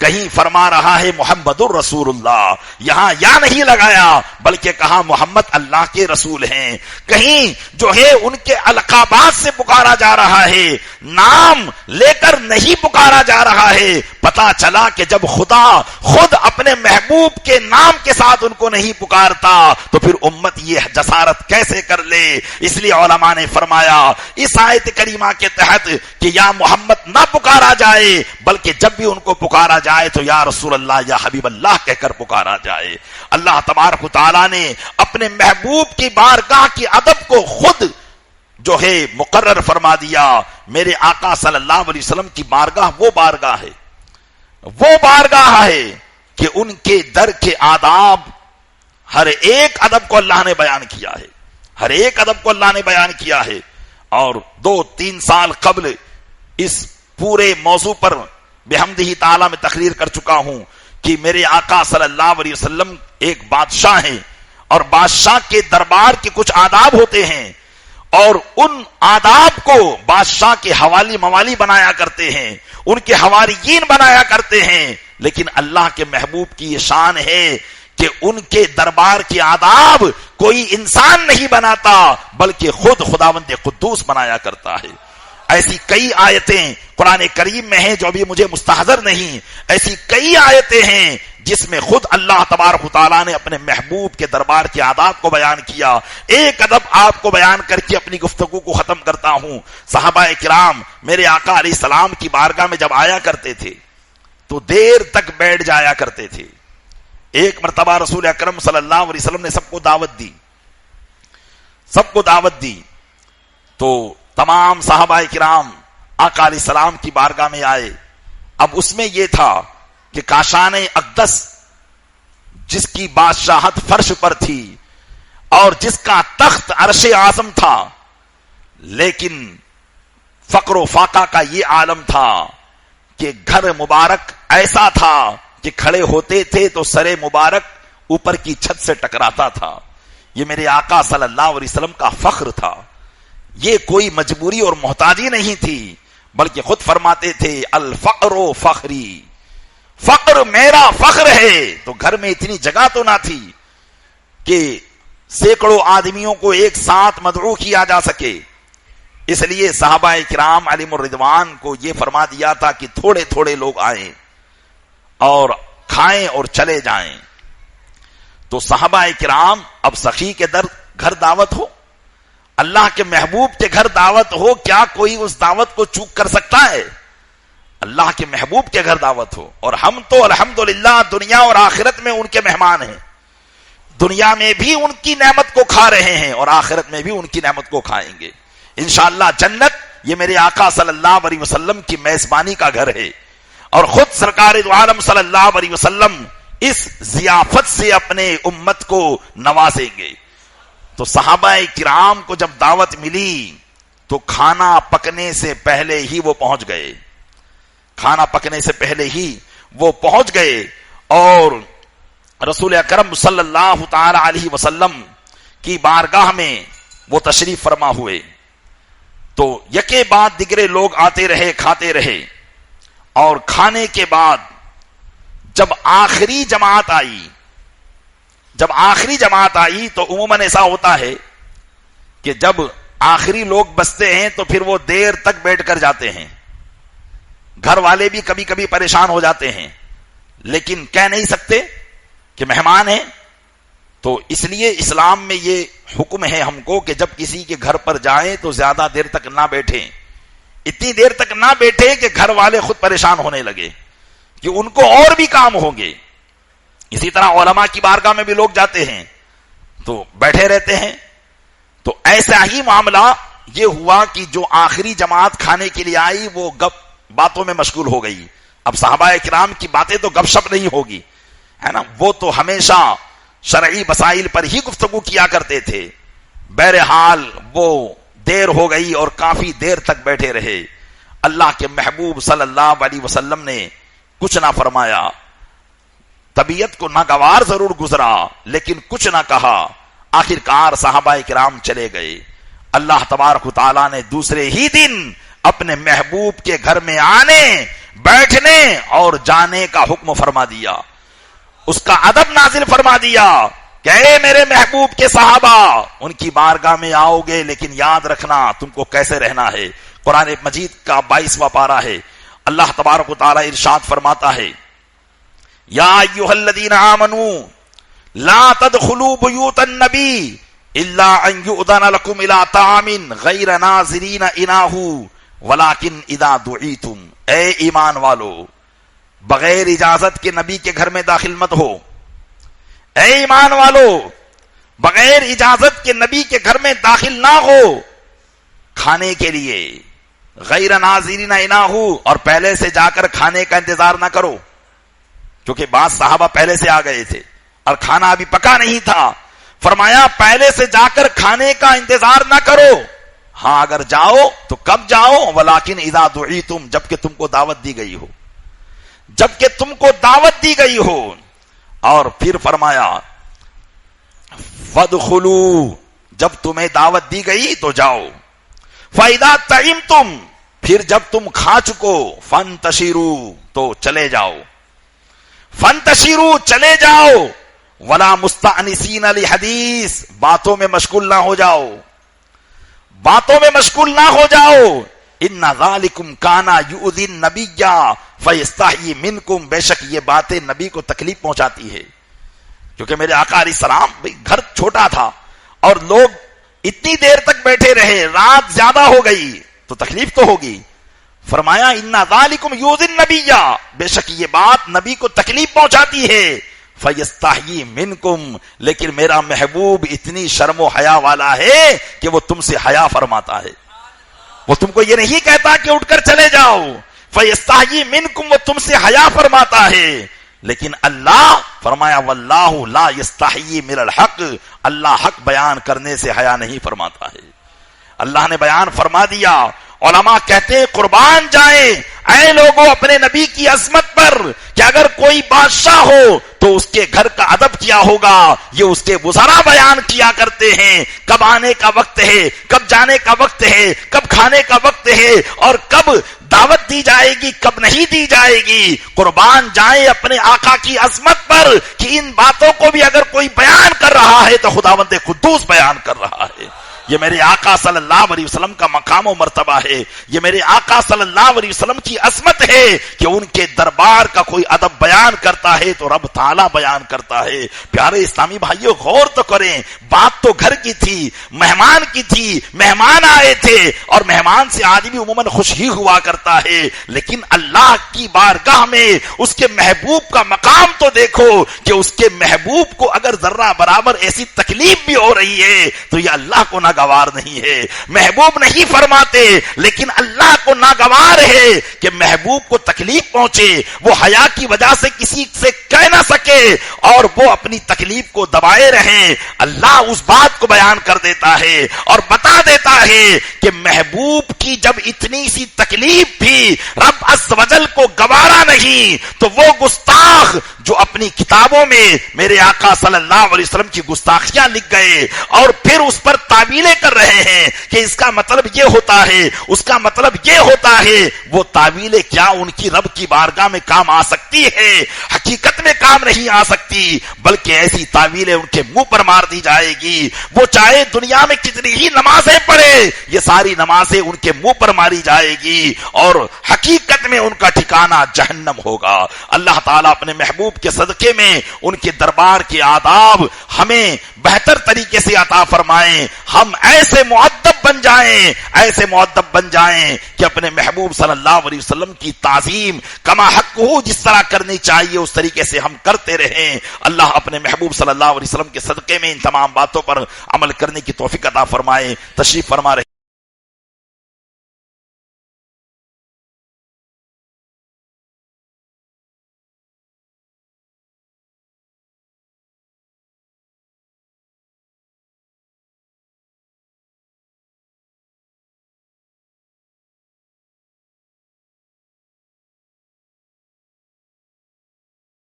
کہیں فرما رہا ہے محمد الرسول اللہ، یہاں یا نہیں لگایا بلکہ کہا محمد اللہ کے رسول ہیں۔ کہیں جو ہے ان کے القابات سے پکارا جا رہا ہے، نام لے کر نہیں پکارا جا رہا ہے۔ پتا چلا کہ جب خدا خود اپنے محبوب کے نام کے ساتھ ان کو نہیں پکارتا تو پھر امت یہ جسارت کیسے کر لے؟ اس لیے علماء نے فرمایا اس آیت کریمہ کے تحت کہ یا محمد نہ پکارا جائے بلکہ جب بھی ان کو پکارا جائے جائے تو یا رسول اللہ یا حبیب اللہ کہہ کر پکارا جائے۔ اللہ تبارک و تعالیٰ نے اپنے محبوب کی بارگاہ کی ادب کو خود جو ہے مقرر فرما دیا۔ میرے آقا صلی اللہ علیہ وسلم کی بارگاہ وہ بارگاہ ہے کہ ان کے در کے آداب ہر ایک ادب کو اللہ نے بیان کیا ہے، ہر ایک ادب کو اللہ نے بیان کیا ہے۔ اور 2-3 سال قبل اس پورے موضوع پر بحمدہ تعالی میں تقریر کر چکا ہوں کہ میرے آقا صلی اللہ علیہ وسلم ایک بادشاہ ہیں، اور بادشاہ کے دربار کے کچھ آداب ہوتے ہیں، اور ان آداب کو بادشاہ کے حوالی موالی بنایا کرتے ہیں، ان کے حواریین بنایا کرتے ہیں، لیکن اللہ کے محبوب کی یہ شان ہے کہ ان کے دربار کے آداب کوئی انسان نہیں بناتا بلکہ خود خداوند قدوس بنایا کرتا ہے۔ ایسی کئی آیتیں قرآن کریم میں ہیں جو ابھی مجھے مستحضر نہیں، ایسی کئی آیتیں ہیں جس میں خود اللہ تبارک و تعالیٰ نے اپنے محبوب کے دربار کے آداب کو بیان کیا۔ ایک ادب آپ کو بیان کر کے اپنی گفتگو کو ختم کرتا ہوں۔ صحابہ کرام میرے آقا علیہ السلام کی بارگاہ میں جب آیا کرتے تھے تو دیر تک بیٹھ جایا کرتے تھے۔ ایک مرتبہ رسول اکرم صلی اللہ علیہ وسلم نے سب کو دعوت دی تو تمام صحابہ کرام آقا علیہ السلام کی بارگاہ میں آئے۔ اب اس میں یہ تھا کہ کاشان اقدس جس کی بادشاہت فرش پر تھی اور جس کا تخت عرش اعظم تھا، لیکن فقر و فاقہ کا یہ عالم تھا کہ گھر مبارک ایسا تھا کہ کھڑے ہوتے تھے تو سر مبارک اوپر کی چھت سے ٹکراتا تھا۔ یہ میرے آقا صلی اللہ علیہ وسلم کا فخر تھا، یہ کوئی مجبوری اور محتاجی نہیں تھی، بلکہ خود فرماتے تھے الفقر فخری، فقر میرا فخر ہے۔ تو گھر میں اتنی جگہ تو نہ تھی کہ سینکڑوں آدمیوں کو ایک ساتھ مدعو کیا جا سکے، اس لیے صحابہ کرام علیہم الرضوان کو یہ فرما دیا تھا کہ تھوڑے تھوڑے لوگ آئیں اور کھائیں اور چلے جائیں۔ تو صحابہ کرام اب سخی کے گھر دعوت ہو، اللہ کے محبوب کے گھر دعوت ہو، کیا کوئی اس دعوت کو چوک کر سکتا ہے؟ اللہ کے محبوب کے گھر دعوت ہو، اور ہم تو الحمدللہ دنیا اور آخرت میں ان کے مہمان ہیں، دنیا میں بھی ان کی نعمت کو کھا رہے ہیں اور آخرت میں بھی ان کی نعمت کو کھائیں گے انشاءاللہ۔ جنت یہ میرے آقا صلی اللہ علیہ وسلم کی میزبانی کا گھر ہے، اور خود سرکار دو عالم صلی اللہ علیہ وسلم اس ضیافت سے اپنے امت کو نوازیں گے۔ تو صحابہ کرام کو جب دعوت ملی تو کھانا پکنے سے پہلے ہی وہ پہنچ گئے، کھانا پکنے سے پہلے ہی وہ پہنچ گئے، اور رسول اکرم صلی اللہ تعالی علیہ وسلم کی بارگاہ میں وہ تشریف فرما ہوئے۔ تو یکے بعد دیگرے لوگ آتے رہے، کھاتے رہے، اور کھانے کے بعد جب آخری جماعت آئی تو عموماً ایسا ہوتا ہے کہ جب آخری لوگ بستے ہیں تو پھر وہ دیر تک بیٹھ کر جاتے ہیں، گھر والے بھی کبھی کبھی پریشان ہو جاتے ہیں، لیکن کہہ نہیں سکتے کہ مہمان ہیں، تو اس لیے اسلام میں یہ حکم ہے ہم کو کہ جب کسی کے گھر پر جائیں تو زیادہ دیر تک نہ بیٹھیں، اتنی دیر تک نہ بیٹھے کہ گھر والے خود پریشان ہونے لگے کہ ان کو اور بھی کام ہوں گے۔ اسی طرح علماء کی بارگاہ میں بھی لوگ جاتے ہیں تو بیٹھے رہتے ہیں۔ تو ایسا ہی معاملہ یہ ہوا کہ جو آخری جماعت کھانے کے لیے آئی وہ باتوں میں مشغول ہو گئی۔ اب صحابہ کرام کی باتیں تو گپ شپ نہیں ہوگی، ہے نا، وہ تو ہمیشہ شرعی مسائل پر ہی گفتگو کیا کرتے تھے۔ بہرحال وہ دیر ہو گئی اور کافی دیر تک بیٹھے رہے۔ اللہ کے محبوب صلی اللہ علیہ وسلم نے کچھ نہ فرمایا، طبیعت کو ناگوار ضرور گزرا لیکن کچھ نہ کہا۔ آخر کار صحابہ کرام چلے گئے۔ اللہ تبارک و تعالیٰ نے دوسرے ہی دن اپنے محبوب کے گھر میں آنے، بیٹھنے اور جانے کا حکم فرما دیا، اس کا ادب نازل فرما دیا کہ اے میرے محبوب کے صحابہ، ان کی بارگاہ میں آؤ گے لیکن یاد رکھنا تم کو کیسے رہنا ہے۔ قرآن مجید کا 22واں پارہ ہے، اللہ تبارک و تعالی ارشاد فرماتا ہے یا ایھا الذین آمنوا لا تدخلوا بیوت النبی الا ان یؤذن لکم الی طعام غیر ناظرین اناہ ولکن اذا دعیتم۔ اے ایمان والو، بغیر اجازت کے نبی کے گھر میں داخل مت ہو. اے ایمان والو، بغیر اجازت کے نبی کے گھر میں داخل نہ ہو کھانے کے لیے. غیر ناظرین اناہ، اور پہلے سے جا کر کھانے کا انتظار نہ کرو، کیونکہ بعض صحابہ پہلے سے آ گئے تھے اور کھانا ابھی پکا نہیں تھا. فرمایا پہلے سے جا کر کھانے کا انتظار نہ کرو. ہاں اگر جاؤ تو کب جاؤ؟ ولیکن اذا دعیتم، جبکہ تم کو دعوت دی گئی ہو، جبکہ تم کو دعوت دی گئی ہو. اور پھر فرمایا فادخلوا، جب تمہیں دعوت دی گئی تو جاؤ. فاذا طعمتم، پھر جب تم کھا چکو، فانتشروا، تو چلے جاؤ. فانتشروا، چلے جاؤ. ولا مستأنسین لحدیث، باتوں میں مشغول نہ ہو جاؤ، باتوں میں مشغول نہ ہو جاؤ. ان ذالکم کانا یؤذی النبی فیستحیی منکم، بے شک یہ باتیں نبی کو تکلیف پہنچاتی ہے. کیونکہ میرے آقا علیہ السلام گھر چھوٹا تھا اور لوگ اتنی دیر تک بیٹھے رہے، رات زیادہ ہو گئی تو تکلیف تو ہوگی. فرمایا ان ذالکم یؤذی النبی، بے شک یہ بات نبی کو تکلیف پہنچاتی ہے. فیستحیی منکم، لیکن میرا محبوب اتنی شرم و حیا والا ہے کہ وہ تم سے حیا فرماتا ہے. وہ تم کو یہ نہیں کہتا کہ اٹھ کر چلے جاؤ. فیستحیی منکم، وہ تم سے حیا فرماتا ہے. لیکن اللہ فرمایا واللہ لا یستحیی من الحق، اللہ حق بیان کرنے سے حیا نہیں فرماتا ہے. اللہ نے بیان فرما دیا. علماء کہتے ہیں قربان جائیں اے لوگوں اپنے نبی کی عظمت پر، کہ اگر کوئی بادشاہ ہو تو اس کے گھر کا ادب کیا ہوگا یہ اس کے وزراء بیان کیا کرتے ہیں. کب آنے کا وقت ہے، کب جانے کا وقت ہے، کب کھانے کا وقت ہے، اور کب دعوت دی جائے گی کب نہیں دی جائے گی. قربان جائیں اپنے آقا کی عظمت پر کہ ان باتوں کو بھی اگر کوئی بیان کر رہا ہے تو خداوند قدوس بیان کر رہا ہے. یہ میرے آقا صلی اللہ علیہ وسلم کا مقام و مرتبہ ہے. یہ میرے آقا صلی اللہ علیہ وسلم کی عظمت ہے کہ ان کے دربار کا کوئی ادب بیان کرتا ہے تو رب تعالیٰ بیان کرتا ہے. پیارے اسلامی بھائیوں غور تو کریں، بات تو گھر کی تھی، مہمان کی تھی، مہمان آئے تھے اور مہمان سے آدمی عموماً خوش ہی ہوا کرتا ہے. لیکن اللہ کی بارگاہ میں اس کے محبوب کا مقام تو دیکھو کہ اس کے محبوب کو اگر ذرہ برابر ایسی تکلیف بھی ہو رہی ہے تو یہ اللہ کو ناگوار نہیں ہے. محبوب نہیں فرماتے لیکن اللہ کو ناگوار ہے کہ محبوب کو تکلیف پہنچے، وہ حیا کی وجہ سے کسی سے کہہ نہ سکے اور وہ اپنی تکلیف کو دبائے رہیں. اللہ اس بات کو بیان کر دیتا ہے اور بتا دیتا ہے کہ محبوب کی جب اتنی سی تکلیف تھی رب عز و جل کو گوارا نہیں تو وہ گستاخ جو اپنی کتابوں میں میرے آقا صلی اللہ علیہ وسلم کی گستاخیاں لکھ گئے اور پھر اس پر تعویلیں کر رہے ہیں کہ اس کا مطلب یہ ہوتا ہے، اس کا مطلب یہ ہوتا ہے، وہ تعویلیں کیا ان کی رب کی بارگاہ میں کام آ سکتی ہے؟ حقیقت میں کام نہیں آ سکتی، بلکہ ایسی تعویلیں ان کے منہ پر مار دی جائے گی. وہ چاہے دنیا میں کتنی ہی نمازیں پڑھے، یہ ساری نمازیں ان کے منہ پر ماری جائے گی اور حقیقت میں ان کا ٹھکانہ جہنم ہوگا. اللہ تعالیٰ اپنے محبوب کے صدقے میں ان کے دربار کے آداب ہمیں بہتر طریقے سے عطا فرمائیں. ہم ایسے مؤدب بن جائیں، ایسے مؤدب بن جائیں کہ اپنے محبوب صلی اللہ علیہ وسلم کی تعظیم کما حق ہو جس طرح کرنی چاہیے اس طریقے سے ہم کرتے رہیں. اللہ اپنے محبوب صلی اللہ علیہ وسلم کے صدقے میں ان تمام باتوں پر عمل کرنے کی توفیق عطا فرمائے. تشریف فرما رہے